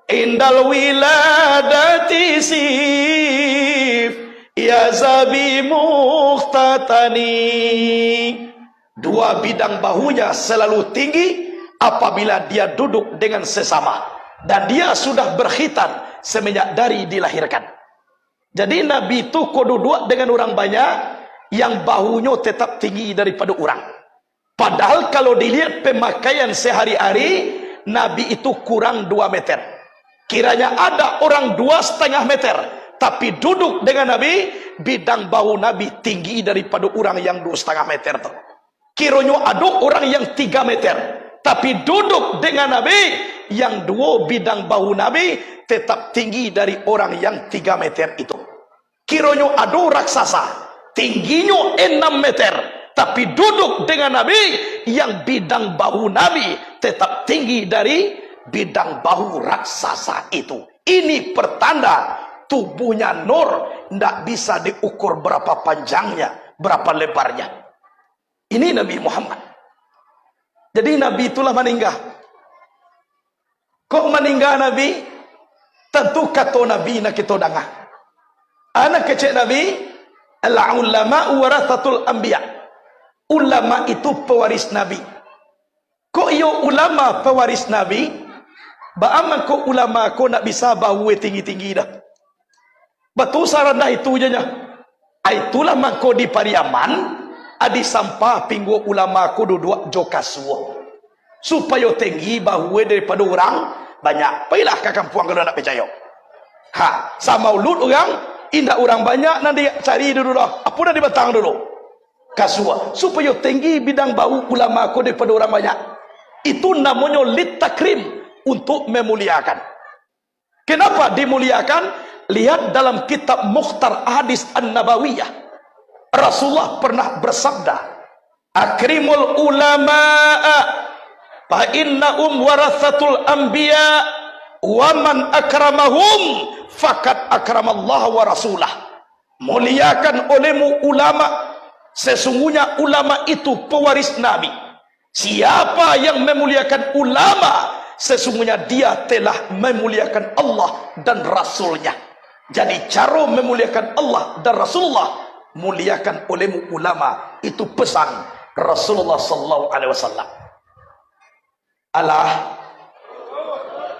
indal wiladati sif ya zabi mukhtatani. Dua bidang bahunya selalu tinggi apabila dia duduk dengan sesama, dan dia sudah berkhitan semenjak dari dilahirkan. Jadi Nabi itu duduk dengan orang banyak yang bahunya tetap tinggi daripada orang. Padahal kalau dilihat pemakaian sehari-hari, Nabi itu kurang 2 meter. Kiranya ada orang 2,5 meter, tapi duduk dengan Nabi, bidang bahu Nabi tinggi daripada orang yang 2,5 meter itu. Kiranya ada orang yang 3 meter, tapi duduk dengan Nabi, yang 2 bidang bahu Nabi tetap tinggi dari orang yang 3 meter itu. Kiranya ada raksasa, tingginya 6 meter, tapi duduk dengan Nabi, yang bidang bahu Nabi tetap tinggi dari bidang bahu raksasa itu. Ini pertanda tubuhnya nur, tidak bisa diukur berapa panjangnya, berapa lebarnya. Ini Nabi Muhammad. Jadi Nabi itulah meninggal. Kok meninggal Nabi? Tentu kata Nabi nak kita dengar. Anak kecil Nabi, al-ulama warathatul anbiya. Ulama itu pewaris Nabi. Kok iyo ulama pewaris Nabi? Baaman kok ulama kok nak bisa bahu tinggi-tinggi dah. Betul sarana itu je nya. Itulah mako di Pariaman adi sampah pinggu ulama ko duduk jokasuo. Supaya tinggi bahu daripada orang banyak. Pailah ke kampung kalau nak percaya. Ha, sama ulut orang, indah orang banyak nanti cari dulu dah. Apa dah di batang dulu? Kasua supaya tinggi bidang bau ulama ko daripada orang banyak. Itu namanya litakrim, untuk memuliakan. Kenapa dimuliakan? Lihat dalam kitab Mukhtar Hadis An-Nabawiyah, Rasulullah pernah bersabda, akrimul ulama'a fa innahum warathatul anbiya wa man akramahum faqad akramallahu wa rasulah. Muliakan olehmu ulama, sesungguhnya ulama itu pewaris Nabi. Siapa yang memuliakan ulama, sesungguhnya dia telah memuliakan Allah dan Rasulnya. Jadi cara memuliakan Allah dan Rasulullah, muliakan olehmu ulama. Itu pesan Rasulullah sallallahu alaihi wasallam.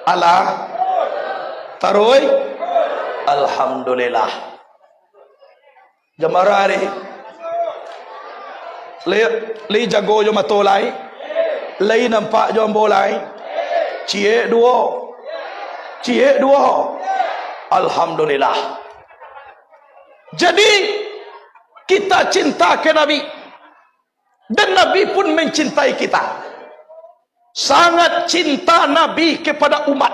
Allah taruh alhamdulillah. Jamaah hari le jago jo matolai, le nampak jo bolai, cie dua, alhamdulillah. Jadi kita cinta ke Nabi, dan Nabi pun mencintai kita. Sangat cinta Nabi kepada umat.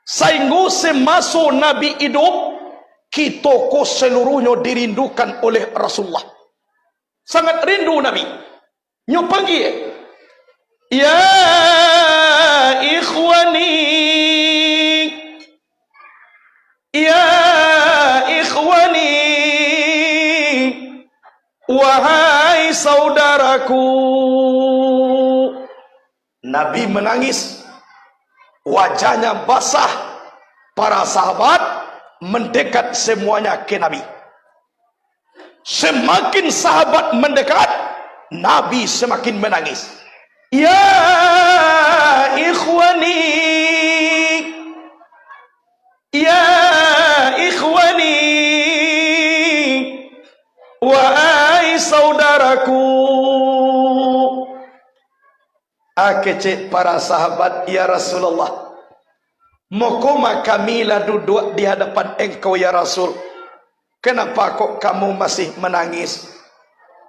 Sehingga semasa Nabi hidup, kita ko seluruhnya dirindukan oleh Rasulullah. Sangat rindu Nabi. Nyo panggil, ya ikhwani, ya ikhwani, saudaraku. Nabi menangis, wajahnya basah. Para sahabat mendekat semuanya ke Nabi. Semakin sahabat mendekat, Nabi semakin menangis. Ya ikhwani, ya ikhwani, wahai saudaraku. Akece para sahabat, ya Rasulullah, mokoma kamilah duduk di hadapan engkau ya Rasul. Kenapa kok kamu masih menangis?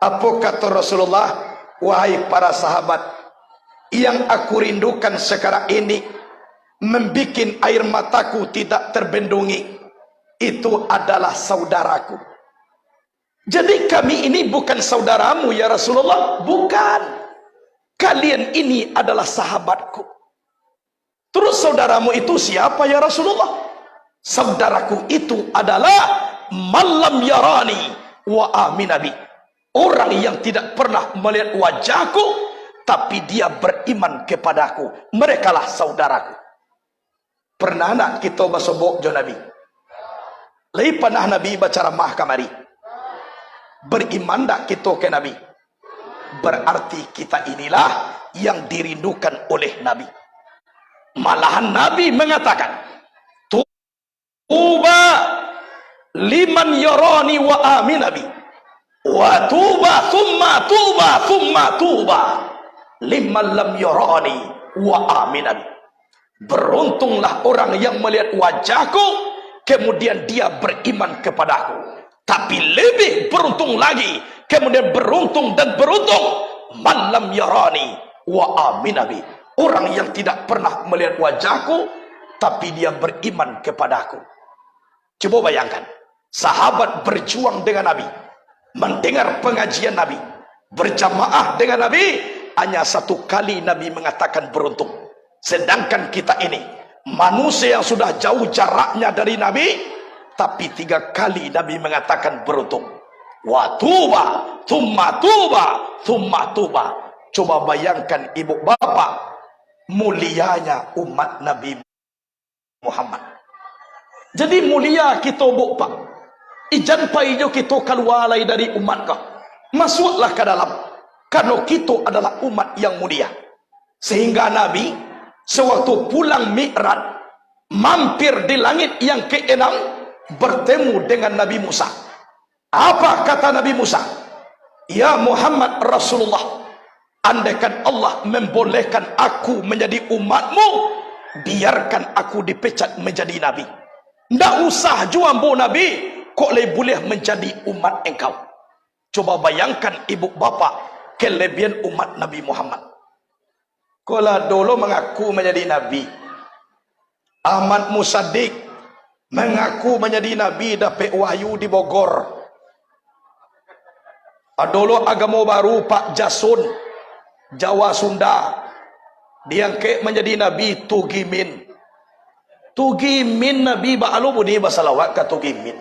Apa kata Rasulullah? Wahai para sahabat, yang aku rindukan sekarang ini, membikin air mataku tidak terbendungi, itu adalah saudaraku. Jadi kami ini bukan saudaramu ya Rasulullah. Bukan. Kalian ini adalah sahabatku. Terus saudaramu itu siapa ya Rasulullah? Saudaraku itu adalah malam yarani wa aminabi. Orang yang tidak pernah melihat wajahku, tapi dia beriman kepadaku. Merekalah saudaraku. Pernah nak kita basobok jo Nabi? Lai panah Nabi baca ramah kamari. Beriman tak kita ke Nabi? Berarti kita inilah yang dirindukan oleh Nabi. Malahan Nabi mengatakan, tuba liman yarani wa aminabi, wa tuba thumma liman lam yarani wa aminabi. Beruntunglah orang yang melihat wajahku, kemudian dia beriman kepadaku. Tapi lebih beruntung lagi, kemudian beruntung dan beruntung man lam yarani wa aminabi. Orang yang tidak pernah melihat wajahku, tapi dia beriman kepadaku. Coba bayangkan, sahabat berjuang dengan Nabi, mendengar pengajian Nabi, berjamaah dengan Nabi, hanya satu kali Nabi mengatakan beruntung. Sedangkan kita ini, manusia yang sudah jauh jaraknya dari Nabi, tapi 3 kali Nabi mengatakan beruntung. Wa tuba, thumma tuba. Coba bayangkan ibu bapak, mulianya umat Nabi Muhammad. Jadi mulia kita bapak, ijan paijo kita keluarai dari umat kau, masuklah ke dalam, karena kita adalah umat yang mulia. Sehingga Nabi sewaktu pulang Mi'raj, mampir di langit yang ke-6, bertemu dengan Nabi Musa. Apa kata Nabi Musa? Ya Muhammad Rasulullah, andaikan Allah membolehkan aku menjadi umatmu, biarkan aku dipecat menjadi Nabi. Tidak usah juambo Nabi, kok boleh menjadi umat engkau. Coba bayangkan ibu bapa, kelebihan umat Nabi Muhammad. Kalau dulu mengaku menjadi Nabi, Ahmad Musaddiq mengaku menjadi Nabi, dapat wahyu di Bogor. Dulu agama baru Pak Jasun, Jawa Sunda, diangkat menjadi Nabi Tugimin. Tugimin Nabi ba'alu budi basalawat ke Tugimin.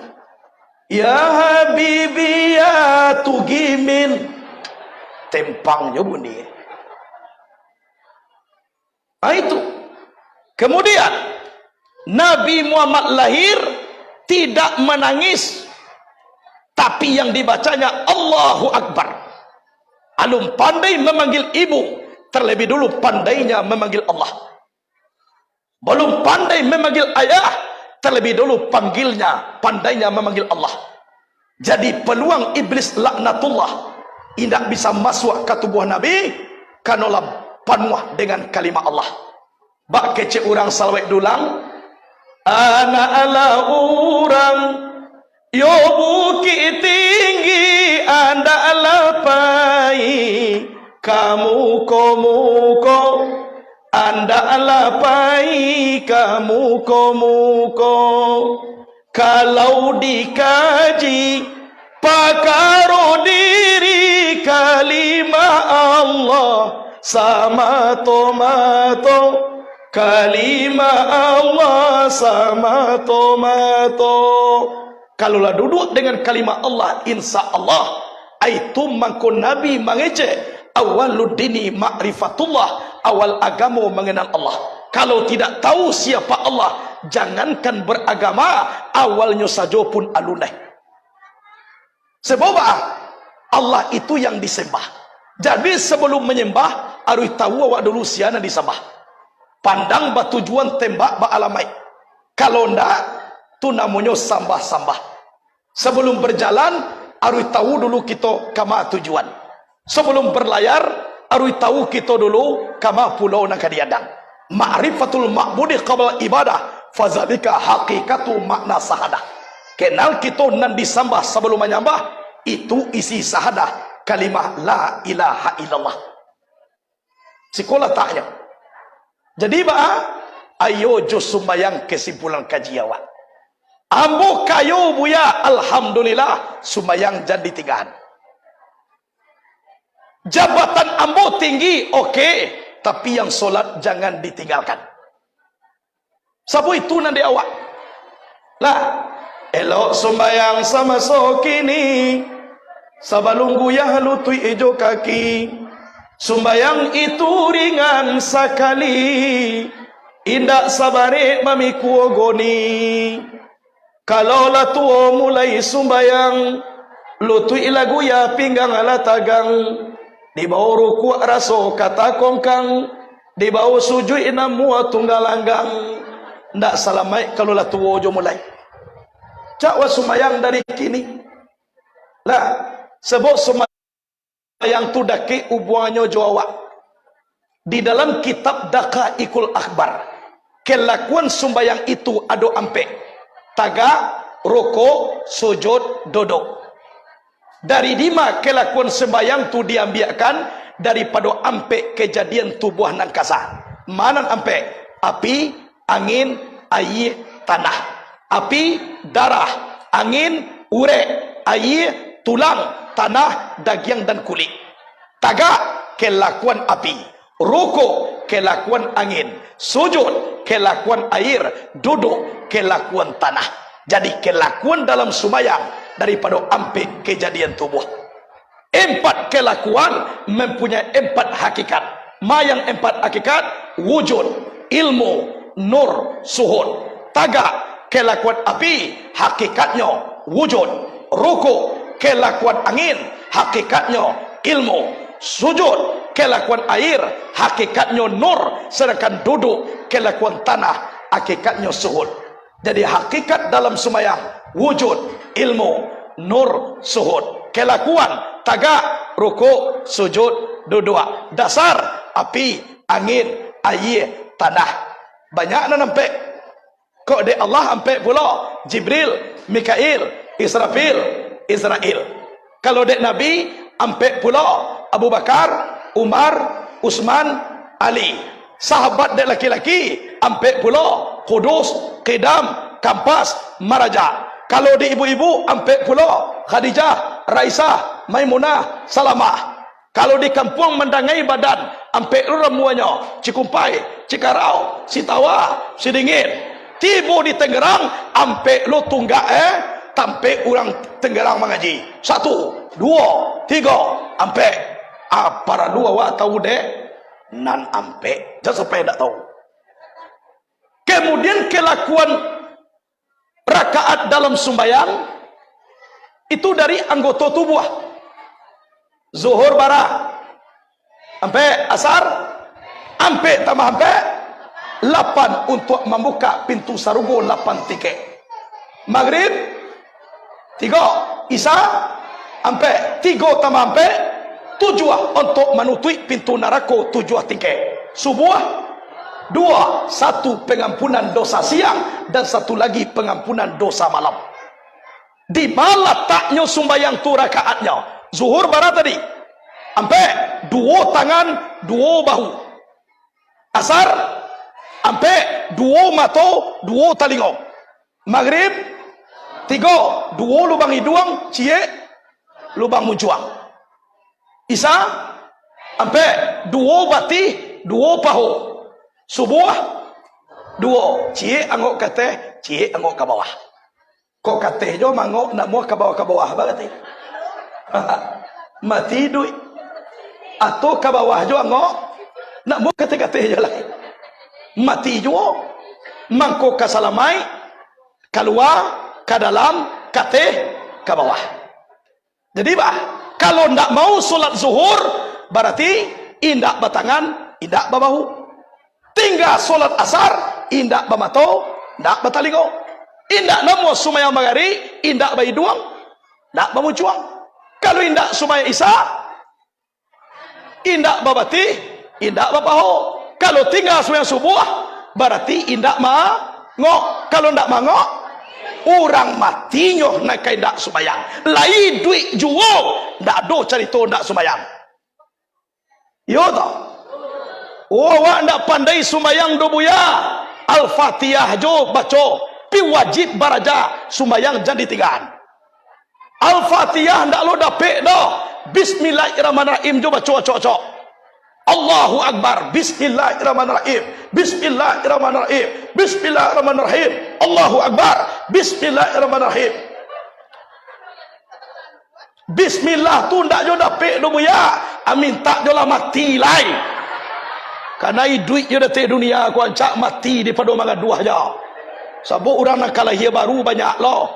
Ya Habibi ya Tugimin. Tempangnya budi. Itu. Kemudian Nabi Muhammad lahir tidak menangis, tapi yang dibacanya Allahu Akbar. Alum pandai memanggil ibu, terlebih dulu pandainya memanggil Allah. Belum pandai memanggil ayah, terlebih dulu pandainya memanggil Allah. Jadi peluang iblis laknatullah tidak bisa masuk ke tubuh Nabi, karena penuh dengan kalimat Allah. Bak kece orang salawat dulang, anak ala orang yo bukit tinggi, anda lapai kamu komuko, anda lapai kamu komuko. Kalau dikaji pakaro diri kalimat Allah sama tomato, kalimat Allah sama tomato. Kalaulah duduk dengan kalimat Allah, insya Allah Aitu mangko Nabi mengece awwaluddini ma'rifatullah, awal agama mengenal Allah. Kalau tidak tahu siapa Allah, jangankan beragama, awalnya saja pun alunai. Sebab Allah itu yang disembah. Jadi sebelum menyembah, harus tahu awak dulu siapa disembah. Pandang batujuan tembak ba alamai. Kalau ndak, tu namanya sambah-sambah. Sebelum berjalan, harus tahu dulu kita kama tujuan. Sebelum berlayar, harus tahu kita dulu kama pulau nak kadiadang. Ma'rifatul ma'budi qabla ibadah, fazalika haqiqatu makna sahadah. Kenal kita nan disambah sebelum menyembah, itu isi sahadah, kalimah la ilaha illallah. Sekolah taknya. Jadi ayo jo sumbayang kesimpulan kaji awak. Ambo kayo buya, alhamdulillah sumbayang jadi tigaan. Jabatan ambo tinggi, oke, tapi yang solat jangan ditinggalkan. Sabu itu nanti awak. Lah, elok sumbayang sama sokini, sabalunggu ya halutui ijo kaki. Sumbayang itu ringan sekali, indak sabare mamiku ogoni. Kalau lah tuo mulai sumbayang, lutui lagu ya pinggang ala tagang. Di bawah ruku raso kata kongkang, di bawah sujud ina mua tunggal langgang. Ndak salamai kalau lah tuo jo mulai. Cakwa sumbayang dari kini. Lah, sebab sumbayang tu dake ubuanyo jo awak. Di dalam kitab Daqaiqul Akhbar, kelakuan sumbayang itu ado ampe. Taga, roko, sujud, duduk. Dari lima kelakuan sembahyang tu diambilkan daripada ampe kejadian tubuh nan kasa. Mana ampe? Api, angin, air, tanah. Api, darah, angin, urek, air, tulang, tanah, daging dan kulit. Taga, kelakuan api. Roko, kelakuan angin. Sujud, kelakuan air. Duduk, kelakuan tanah. Jadi kelakuan dalam sembahyang daripada ampe kejadian tubuh. Empat kelakuan mempunyai empat hakikat. Ma yang empat hakikat? Wujud, ilmu, nur, suhud. Taga, kelakuan api, hakikatnya wujud. Ruku, kelakuan angin, hakikatnya ilmu. Sujud, kelakuan air, hakikatnya nur. Sedangkan duduk, kelakuan tanah, hakikatnya suhud. Jadi hakikat dalam sembahyang wujud, ilmu, nur, suhud. Kelakuan taga, ruku, sujud, duduk. Dasar api, angin, air, tanah. Banyak nan ampe. Kok de Allah ampe pula Jibril, Mikail, Israfil, Israel. Kalau dek Nabi ampe pula Abu Bakar, Umar, Utsman, Ali. Sahabat dek laki-laki ampe pula Qudus, Qidam, Kampas, Maraja. Kalau di ibu-ibu ampe pula Khadijah, Raisah, Maimunah, Salamah. Kalau di kampung mendangai badan ampe ramuannya Cikumpai, Cikarau, Sitawa, Sidingin. Tiba di Tangerang ampe lo tunggak tampe orang Tangerang mengaji. 1, 2, 3 ampe. Para dua wa tahu dek nan ampe. Jangan sampai tak tahu. Kemudian kelakuan rakaat dalam sembahyang itu dari anggota tubuh. Zuhur bara ampe, asar ampe, tambah ampe 8 untuk membuka pintu sarugo 8 tiket. Maghrib 3, Isya ampe 3 tambah ampe 7 untuk menutup pintu neraka 7 tiket. Subuh 2, 1 pengampunan dosa siang dan 1 lagi pengampunan dosa malam. Di mana taknya sembahyang tu rakaatnya? Zuhur bara tadi ampe 2 tangan 2 bahu. Asar ampe 2 mata 2 telinga. Maghrib 3, 2 lubang hidung, cie lubang muncuang. Isya ampe 2 bati 2 pahu. Subuh 2, cie angok kate, cie angok ke bawah. Kok kate jo mangok nak mau ke bawah banget. mati duit atau ke bawah juga ngok nak mau kata-kata je lah mati juga mangko kasalamai keluar ke dalam kata ke bawah. Jadi bah kalau ndak mau solat zuhur berarti indak batangan indak babahu, tinggal solat asar indak bamato ndak batalingo, indak namo sumaya magari indak bayi duang ndak bamucuang, kalau indak sumaya isya indak babati indak bapaho, kalau tinggal sumaya subuh berarti indak ma ngok, kalau ndak mangok orang matinyo nak kay ndak sumayang lain duit juo ndak do carito ndak sumayang yo to wa ndak pandai sumayang do buya al-fatihah jo baco pi wajib baraja sumayang jadi tigaan al-fatihah ndak lo dapek do bismillahirrahmanirrahim jo baco cocok Allahu Akbar, bismillahirrahmanirrahim, bismillahirrahmanirrahim, bismillahirrahmanirrahim, Allahu Akbar, bismillahirrahmanirrahim. Bismillah tu ndak jo dapek do buya, amin tak jo lah mati lai. Karena duit je detik dunia aku ancak mati di padu mangga dua aja. Sabuk orang nak kalahir baru banyak lo.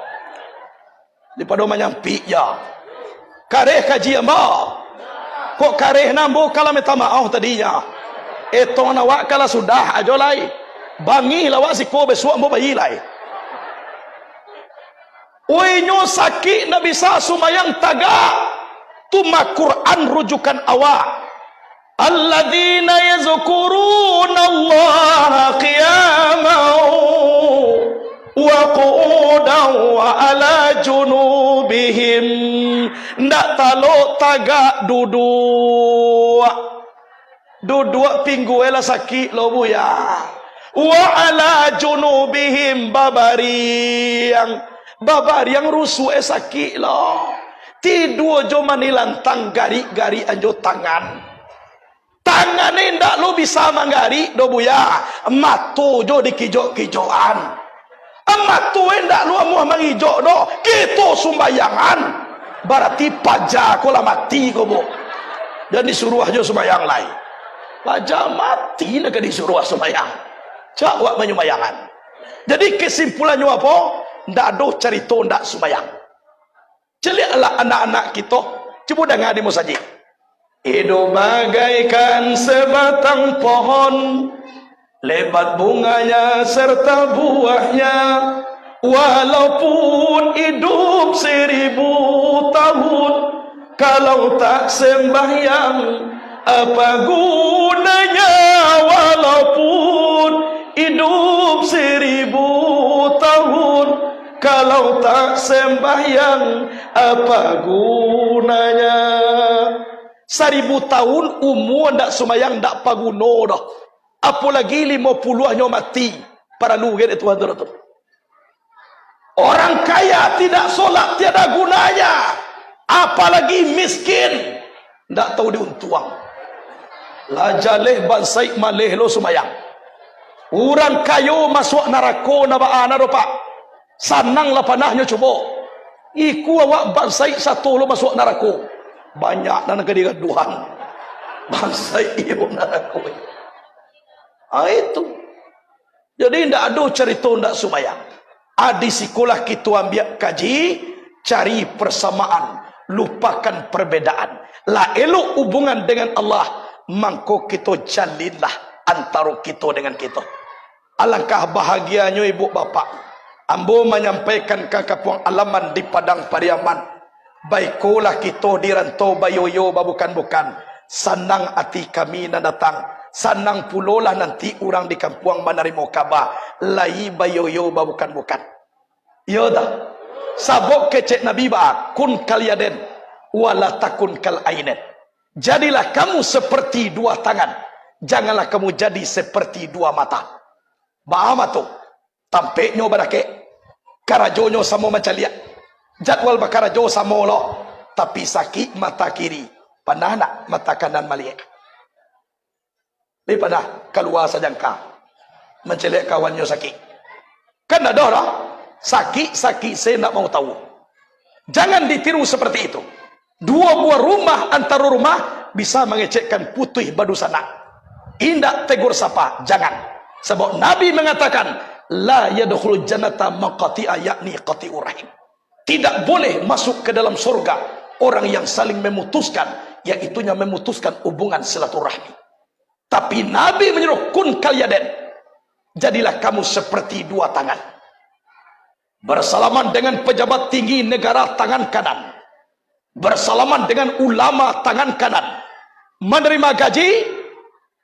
Di padu manyampi ya. Kareh kaji amba. Kok kareh nambo kala minta maaf tadinya. Eto nawak kala sudah ajo lai. Bangi lawak si ko besok mo bayi lai. Oi nyo sakit nak bisa sumayang taga. Tuma Quran rujukan awak. Alladzina yazkuruna Allah qiyaman wa qu'udan wa ala junubihim. Ndak talo tagak duduk pinggu ela sakit lo buya. Wa ala junubihim babariang rusuh sakit lo. Tidur jo manilantang gari-gari anjo tangan. Tangan ni ndak lo bisa manggari do buya. Matu jo dikijok-kijokan. Matu ndak lo mau mangijok do. Kita sumbayangan. Berarti pajak kola mati ko bo. Dan disuruh aja sembahyang lain. Pajak mati nak disuruh sembahyang. Cak wak menyembayangan. Jadi kesimpulannya apa? Ndak ada cerita ndak sembahyang. Celiklah anak-anak kita. Cuba dengar di musajid. Hidup bagaikan sebatang pohon, lebat bunganya serta buahnya. Walaupun hidup 1000 tahun, kalau tak sembahyang apa gunanya? Walaupun hidup 1000 tahun, kalau tak sembahyang apa gunanya? 1000 tahun umur ndak sembahyang ndak paguno dah. Apalagi 50-nya mati. Para lu get Tuhan tu. Orang kaya tidak solat tiada gunanya, apalagi miskin ndak tahu diuntuang. Lajaleh bansai maleh lo sumayang. Orang kayo masuk neraka na baana do pak. Sanang lah panahnya cuba. Iku awak bansai satu lo masuk neraka. Banyak dan negeri gaduhan. Bansai iyo neraka. Itu. Jadi ndak ada cerita ndak sumayang. Adi sekolah kita ambil kaji, cari persamaan, lupakan perbedaan. La elok hubungan dengan Allah, mangko kita jalinlah antara kita dengan kita. Alangkah bahagianya ibu bapa. Ambo menyampaikan ke kampung alaman di Padang Pariaman. Baikolah kita di rantau bayoyo bukan-bukan. Senang hati kami nak datang. Sanang pulolah nanti orang di kampung menerima kabar. Lai bayoyo bukan-bukan. Ya dah. Sabok kecek Nabi ba kun kaliaden wala takun kal ainen. Jadilah kamu seperti dua tangan. Janganlah kamu jadi seperti dua mata. Bahama tu. Tampeknya badake. Karajonyo samo macam liat. Jadwal bakarajo samo lo. Tapi sakit mata kiri. Panahna mata kanan maliek. Daripada keluar sajangka mencelek kawannya sakit. Kan ada orang sakit saya nak mau tahu. Jangan ditiru seperti itu. Dua buah rumah antara rumah bisa mengecekkan putih badu sana. Indak tegur sapa, jangan. Sebab Nabi mengatakan, la yadkhulul jannata maqati'a, yakni qati'ur rahim. Tidak boleh masuk ke dalam surga orang yang saling memutuskan, yaitunya memutuskan hubungan silaturahmi. Tapi Nabi menyuruh, kun kalyaden, jadilah kamu seperti dua tangan. Bersalaman dengan pejabat tinggi negara tangan kanan. Bersalaman dengan ulama tangan kanan. Menerima gaji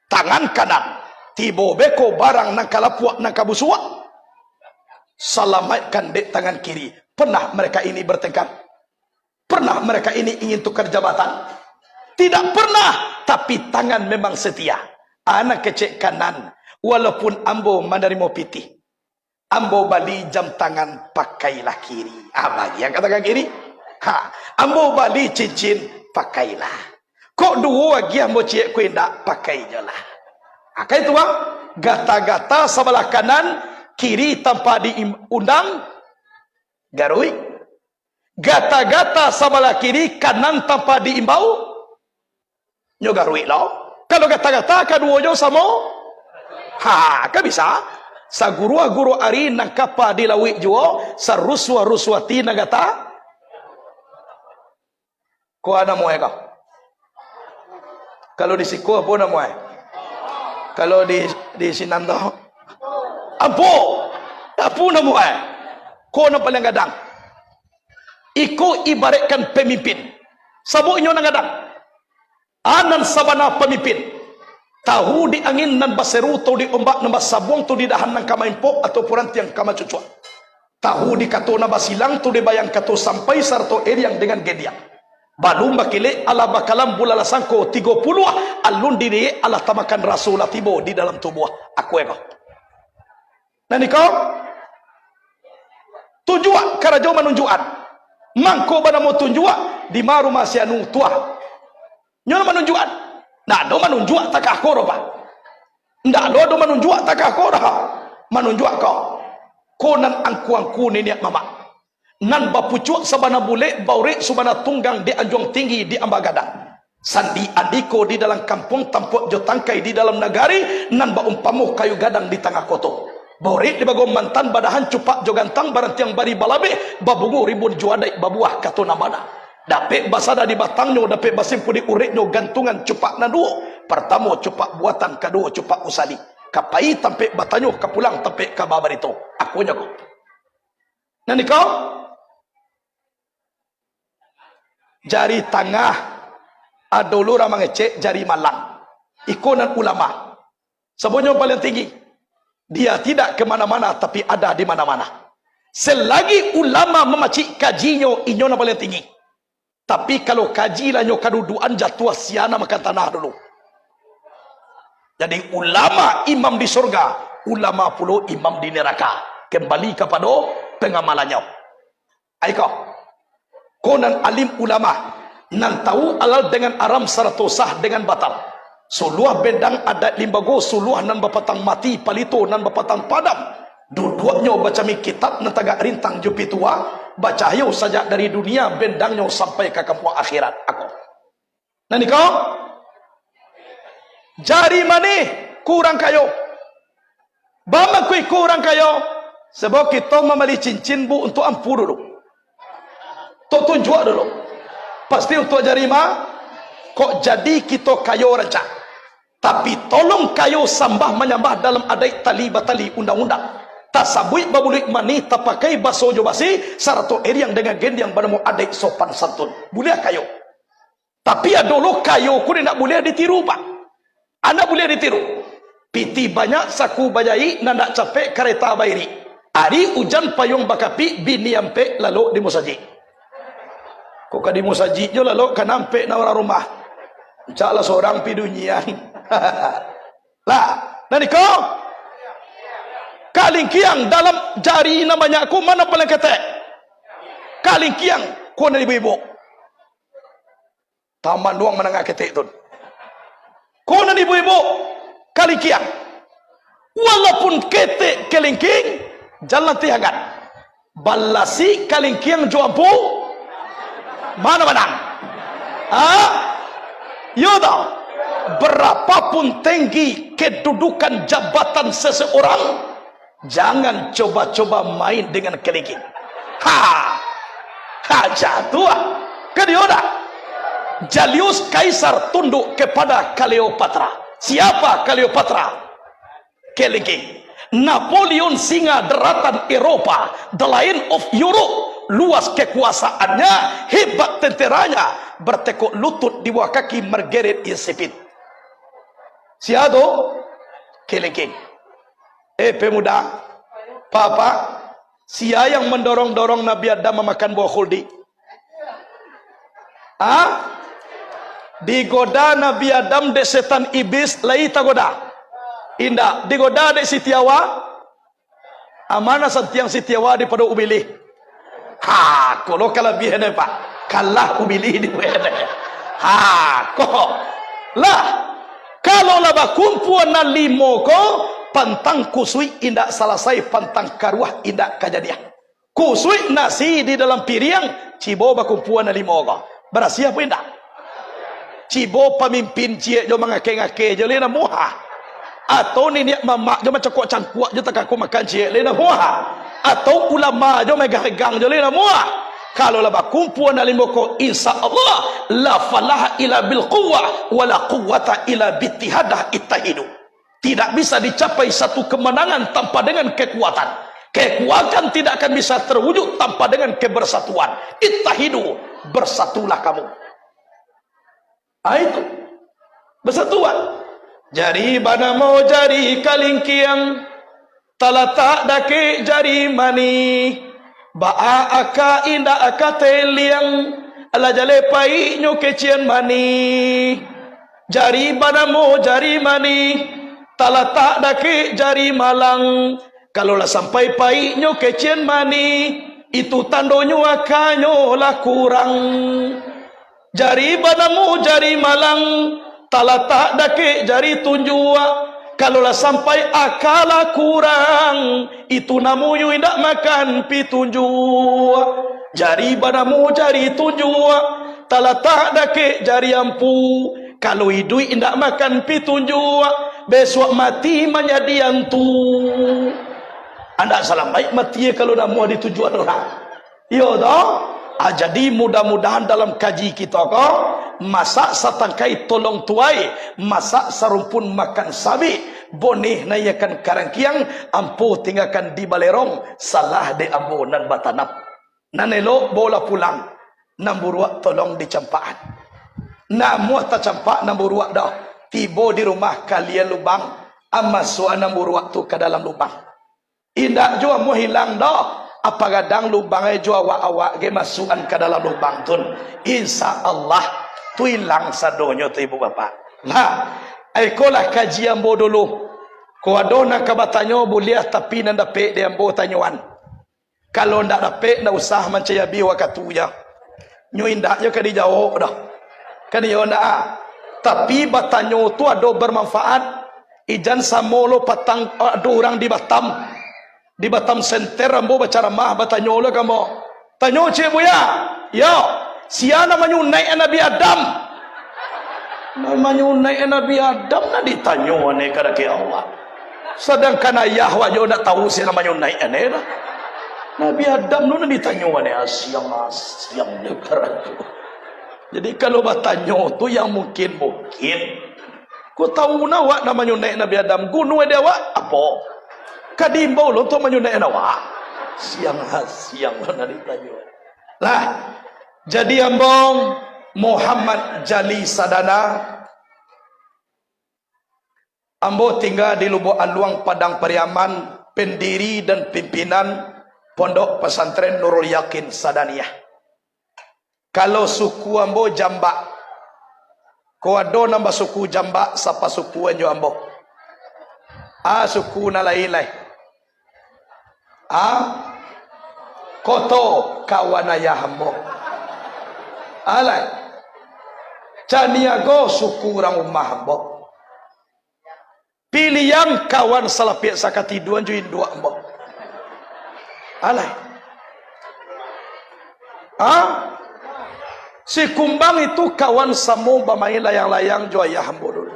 tangan kanan. Tibo beko barang nang kalapuak nang kabusua, salamatkan dek tangan kiri. Pernah mereka ini bertengkar? Pernah mereka ini ingin tukar jabatan? Tidak pernah. Tapi tangan memang setia. Anak kecek kanan, walaupun ambo menerima piti, ambo bali jam tangan, pakailah kiri. Bagi yang katakan kiri, ambo bali cincin, pakailah. Kok dua lagi ambo cik ku indak, pakai je lah. Kayak itu bang, gata-gata sebelah kanan, kiri tanpa diundang, garui. Gata-gata sebelah kiri, kanan tanpa diimbau, nyo garui lo. Kalau gata-gata keduanya sama, kan bisa. Sa guru ari nang kapa di lawik juo, sa ruswa-ruswati nagata. Ko ana mo kau? Kalau di siku apa nama? Kalau di Sinando, apa nama? Ko na paling gadang. Iko ibaratkan pemimpin. Sabo inyo nang gadang. Anan sabana pemimpin. Tahu di angin nan baseru to di ombak nan basabong to di dahan nang kamaimpok atau puranti yang kama cucua. Tahu di kato na basilang to di bayang kato sampai sarto eriang dengan gediak. Balum bakile ala bakalam bulala sangko 30 alun diri ala tamakan rasul tibo di dalam tubuh aku ego. Nani kau? Tunjua karajo manunjuan. Mangko bana mo tunjua di maru masih anu tua. Nyono manunjuan. Nah, do manunjuk takah koro pa. Ndak do manunjuk takah koro. Manunjuk kau. Konan angku-angku ni niat mama. Nan bapucuk sabana bule bauri subana tunggang di anjung tinggi di Ambagadang. Sandi adiko di dalam kampung tampuk jo tangkai di dalam nagari nan ba umpamu kayu gadang di tengah koto. Bauri di bagom mantan badahan cupak jo gantang barang tiang bari balabe babungu ribun juadai babuah kato namana. Dapet basada di batangnya, dapet basimpu di uritnya gantungan cupak na duo. Pertama cupak buatan, kedua cupak usali. Kapai tampek batanya, kapulang tampek kababar itu. Akunya kau. Nani kau? Jari tengah adolura mengecek jari malang. Ikonan ulama. Sebenarnya paling tinggi. Dia tidak kemana-mana tapi ada di mana-mana. Selagi ulama memacik kajinya, inyona paling tinggi. Tapi kalau kaji lah nyo kaduduan jatuh siana makan tanah dulu. Jadi ulama imam di surga, ulama pula imam di neraka. Kembali kepada pengamalannya. Aiko, konan alim ulama nan tahu alal dengan aram serta sah dengan batal. Suluah bedang adat limbago, suluah nan bapatang mati palito nan bapatang padam. Dua-duanya baca mi kitab nan tagak rintang jupi tua. Baca ayo saja dari dunia bendangnya sampai ke kampung akhirat aku. Nani kau? Jari mani kurang kayo. Bama kui kurang kayo. Sebab kita membeli cincin bu untuk ampu dulu. Tok tunjuk dulu. Pasti untuk jari ma. Kok jadi kita kayo rancak. Tapi tolong kayo sambah menyambah dalam adai tali batali undang-undang. Tasabui babulik mani tapakai baso jo basi sarato eriang dengan gendang banamu adai sopan santun. Boleh kayo. Tapi ya dulu kayo ku nak boleh ditiru pak. Anda boleh ditiru. Piti banyak saku bajai nandak capek kereta bairi. Hari hujan payung bakapi bini ampe lalu di musaji. Kok di musaji jo lalu kan ampe na orang rumah. Caklah seorang pidunyian. Lah, nani kau? Kalingkiang dalam jari namanya aku mana paling ketek? Kalingkiang kau dari ibu-ibu. Taman doang menengah ketek tu. Kau dari ibu-ibu kalingkiang. Walaupun ketek kalingking jalan tiangan. Balasi kalingkiang juampu mana menang? Tahu, berapapun tinggi kedudukan jabatan seseorang, jangan coba-coba main dengan kelingking. Jatuh. Kedioda. Julius Kaisar tunduk kepada Cleopatra. Siapa Cleopatra? Kelingking. Napoleon singa daratan Eropa, the Lion of Europe, luas kekuasaannya, hebat tenteranya, bertekuk lutut di bawah kaki Margaret insipid. Siapa? Kelingking. Pemuda, papa, sia yang mendorong-dorong Nabi Adam memakan buah khuldi? Digoda Nabi Adam de setan iblis lai tagoda. Indah digoda de sitiawa. Amana santiang sitiawa daripada umilih. Kalau kelebihan pak, kalah umilih di mana? Kok lah kalau laba kumpuan na limo ko pantang kusui indak selesai pantang karuah indak kejadian. Kusui nasi di dalam piring cibo bakumpuan na limo ko. Berasiap indak? Cibo pemimpin cie jo mangake-ngake jo lena muha. Atau nenek mamak jo macam cangkuak jo tak aku makan cie lena muha. Atau ulama jo megang-megang jo lena muha. Kalau lah kumpulan dalam moko insyaallah la falaha ila bil quwwah wala quwwata ila bittihadah ittahidu. Tidak bisa dicapai satu kemenangan tanpa dengan kekuatan. Kekuatan tidak akan bisa terwujud tanpa dengan kebersatuan. Ittahidu, bersatulah kamu. Itu bersatuan. Jari bana mau jari kalingkiang, talata dake jari mani. Ba'a aka inda aka teliang, ala jale pai nyoke cian mani. Jari bana mau jari mani, talata dake jari malang. Kalau lah sampai pai nyoke cian mani, itu tandonyo akanyo lah kurang. Jari bana mau jari malang, talata dake jari tunjua. Kalau lah sampai akala kurang, itu namuyu indak makan pitunjua. Jari banamu jari tunjua, talata dake jari ampu. Kalau hidui indak makan pitunjua, besok mati menjadi antu. Anda salam baik mati kalau namu di tujuan orang. Yo toh. Jadi mudah-mudahan dalam kaji kita kok masak satangkai tolong tuai, masak sarumpun makan sabi, bonih nayakan karangkiang, ampu tinggalkan di balerong, salah de ambo nan batanap. Nanelo bola pulang, namburua tolong dicampaan. Namu ta campak namburua dah. Tibo di rumah kalian lubang, amma suan namburua tu ke dalam lubang. Indak jua mau hilang dah. Apa kadang lubang jua awak ge masukan ke dalam lubang tun. Insyaallah tu hilang sadonyo tu ibu bapa. Lah, aikolah kajian bo dulu. Ko adona kabatanyo boleh tapi nanda pe dia bo tanyuan. Kalau ndak dapat ndak usah mencaya bi wakatunya. Nyo indaknya ka dijawab dah. Kan yo ndak. Tapi batanyo tu ado bermanfaat. Ijan samolo patang ado orang di Batam. Di Batam Center ambo baca ramah batanyo lo kamu. Tanyo ce buya. Yo, sia namanya naik Nabi Adam. Namanya naik Nabi Adam na ditanyo ane kada ke Allah. Sedangkan ayah wajo nak tahu si namanya naik ane dah. Nabi Adam nu ditanyo ane asiang negara tu. Jadi kalau batanyo tu yang mungkin ku tahu nawak namanya naik Nabi Adam. Gunu dia awak apa? Kadimbo lo tu menyunai nawa siang lo nari tanya lah. Jadi ambong Muhammad Jali Sadana ambo tinggal di Lubuk Aluang Padang Pariaman, pendiri dan pimpinan Pondok Pesantren Nurul Yakin Sadaniyah. Kalau suku ambo Jambak, ko ado nambah suku Jambak sapa suku anjo ambo. Suku na lain-lain. Koto kawanaya hambo. Alai. Caniago suku orang umah hambo. Pilih yang kawan salah pihak sakatiduan juin dua hambo. Alai. Si kumbang itu kawan samu bermain layang-layang jo ayah hambo dulu.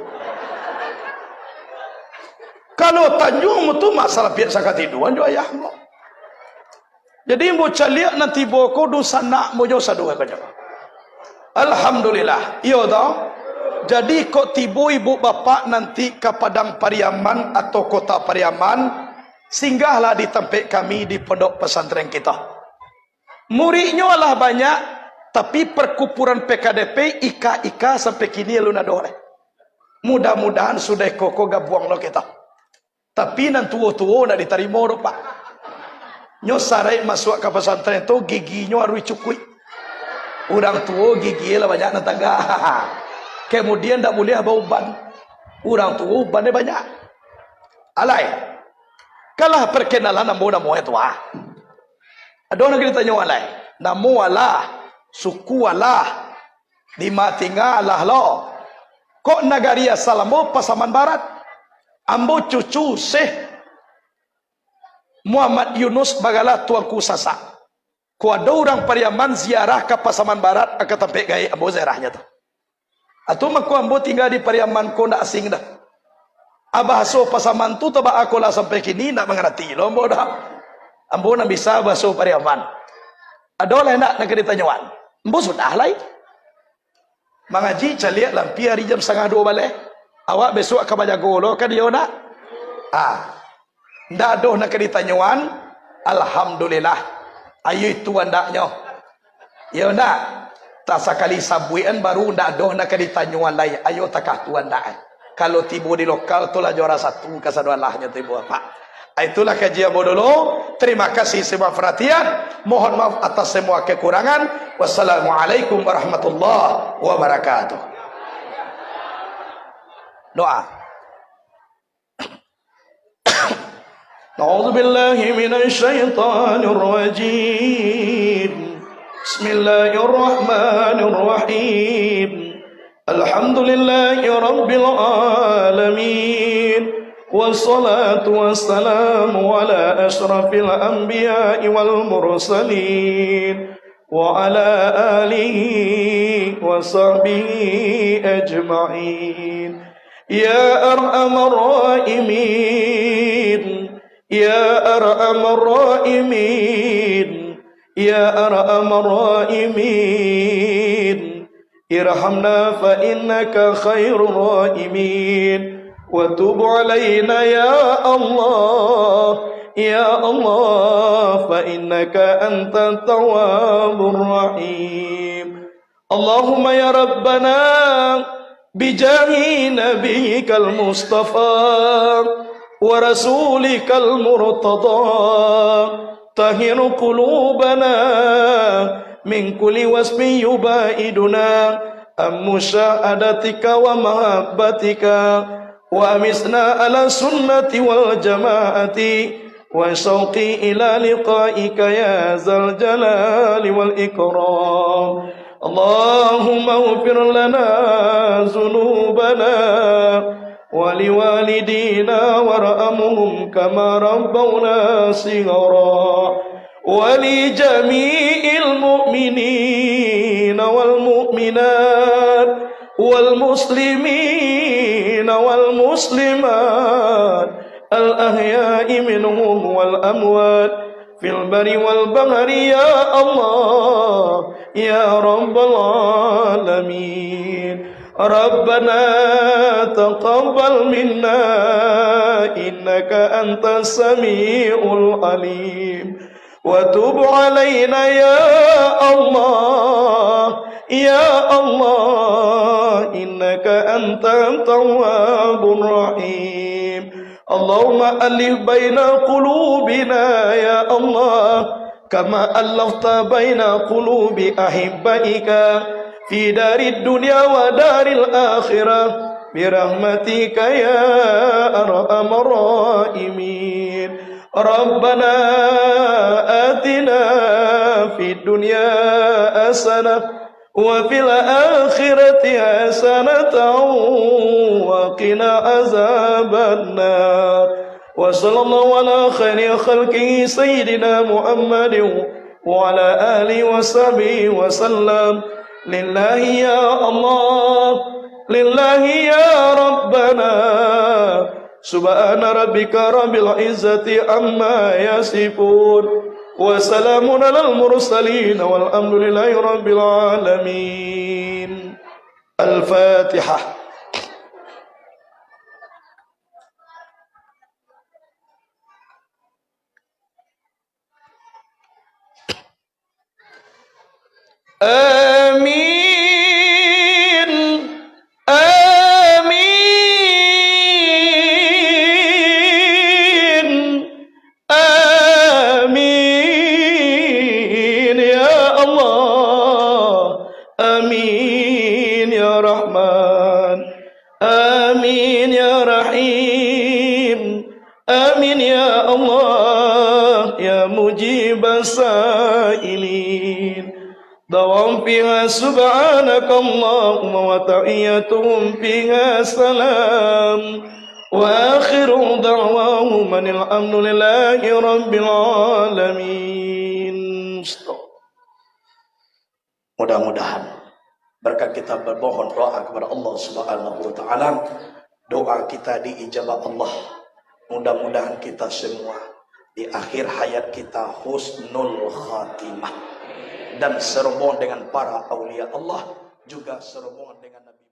Kalau Tanjung itu masalah biasa katiduan jo ayah hambo. Jadi mau caliak nanti boko do sana mo jo sadua kaja. Alhamdulillah. Iyo dah. Jadi kok tibu ibu bapak nanti ke Padang Pariaman atau Kota Pariaman, singgahlah di tempat kami di pondok pesantren kita. Muridnya lah banyak, tapi perkumpulan PKDP ika sampai kini lu nadore. Mudah-mudahan sudah koko gabuang lo kita. Tapi nan tuo-tuo nak diterima do pak. Nyo sarai masuk ke pesantren tu giginya harus cukui. Orang tua gigi lah banyak nan tangga. Kemudian tak boleh bau ban. Orang tua bannya banyak. Alai. Kalah perkenalan namo itu ah. Ada orang kita tanya alai. Namo Allah, suku Allah, di matinga Allah lo. Kok nagari Salambo Pasaman Barat? Ambo cucu Syekh Muhammad Yunus Bagala Tuanku Sasa. Ko ada orang Pariaman ziarah ke Pasaman Barat akan tempat gaya ambo ziarahnya tu. Atau maku ambo tinggal di Pariaman ko ndak asing dah. Abah so Pasaman tu taba aku lah sampai kini nak mengerti lo ambo dah. Ambo nak bisa bahasa Pariaman. Ada lah nak ditanyaan. Ambo sudah lah. Mengaji caliak lampi hari jam 1:30 balik. Awak besok ke Bajago lo kan dia nak? Ndak ada nak ditanyaan. Alhamdulillah. Ayo itu andaknya. Ya nak. Tak sekali sabuian baru ndak ada nak ditanyaan lain. Ayo takah tuan ndak. Kalau tibu di lokal itulah juara satu kesaduanlahnya tibu apa. Itulah kajian dulu. Terima kasih semua perhatian. Mohon maaf atas semua kekurangan. Wassalamualaikum warahmatullahi wabarakatuh. Doa. A'udzu billahi minasy syaithanir rajim. Bismillahirrahmanirrahim. Alhamdulillahi rabbil alamin. Wassalatu wassalamu ala ashrafil anbiya'i wal mursalin wa ala alihi wa sahbihi ajma'in. Ya arhamar rahimin, ya arhamar rahimin, ya arhamar rahimin, irhamna fa innaka khairur rahimin. وتب علينا يا الله يا الله فإنك أنت التواب الرحيم. اللهم يا ربنا بجاه نبيك المصطفى ورسولك المرتضى طهر قلوبنا من كل وصف يباعدنا عن مشاهدتك ومحبتك وأمسنا على السنة والجماعة وشوقي إلى لقائك يا ذا الجلال والإكرام. اللهم اغفر لنا ذنوبنا ولوالدينا وارحمهم كما ربونا صغارا ولجميع المؤمنين والمؤمنات والمسلمين والمسلمات الأحياء منهم والأموات في البر والبحر يا الله يا رب العالمين. ربنا تقبل منا إنك أنت السميع العليم وتب علينا يا الله يا الله إنك أنت التواب الرحيم. اللهم ألف بين قلوبنا يا الله كما ألفت بين قلوب أحبائك في دار الدنيا ودار الآخرة برحمتك يا أرحم الراحمين. ربنا آتنا في الدنيا حسنة وفي الآخرة حسنة وقنا عذاب النار. وصلى الله على خير خلقه سيدنا محمد وعلى آله وصحبه وسلم. lillahi ya Allah, lillahi ya Rabbana. Subhana rabbika rabbil izzati amma yasifun, wa salamun alal mursalin, walhamdulillahi rabbil alamin. Al-Fatihah. Amin, amin, amin ya Allah, amin ya Rahman, amin ya Rahim, amin ya Allah ya Mujibas Sa'ilin. Dawam fiha subhanaka Allahumma wa ta'iyyatuhum fiha salam, wa akhiru da'wahum alhamdulillahi rabbil alamin. Mudah-mudahan berkat kita bermohon doa kepada Allah Subhanahu wa taala, doa kita diijabah Allah. Mudah-mudahan kita semua di akhir hayat kita husnul khatimah dan serombongan dengan para aulia Allah, juga serombongan dengan Nabi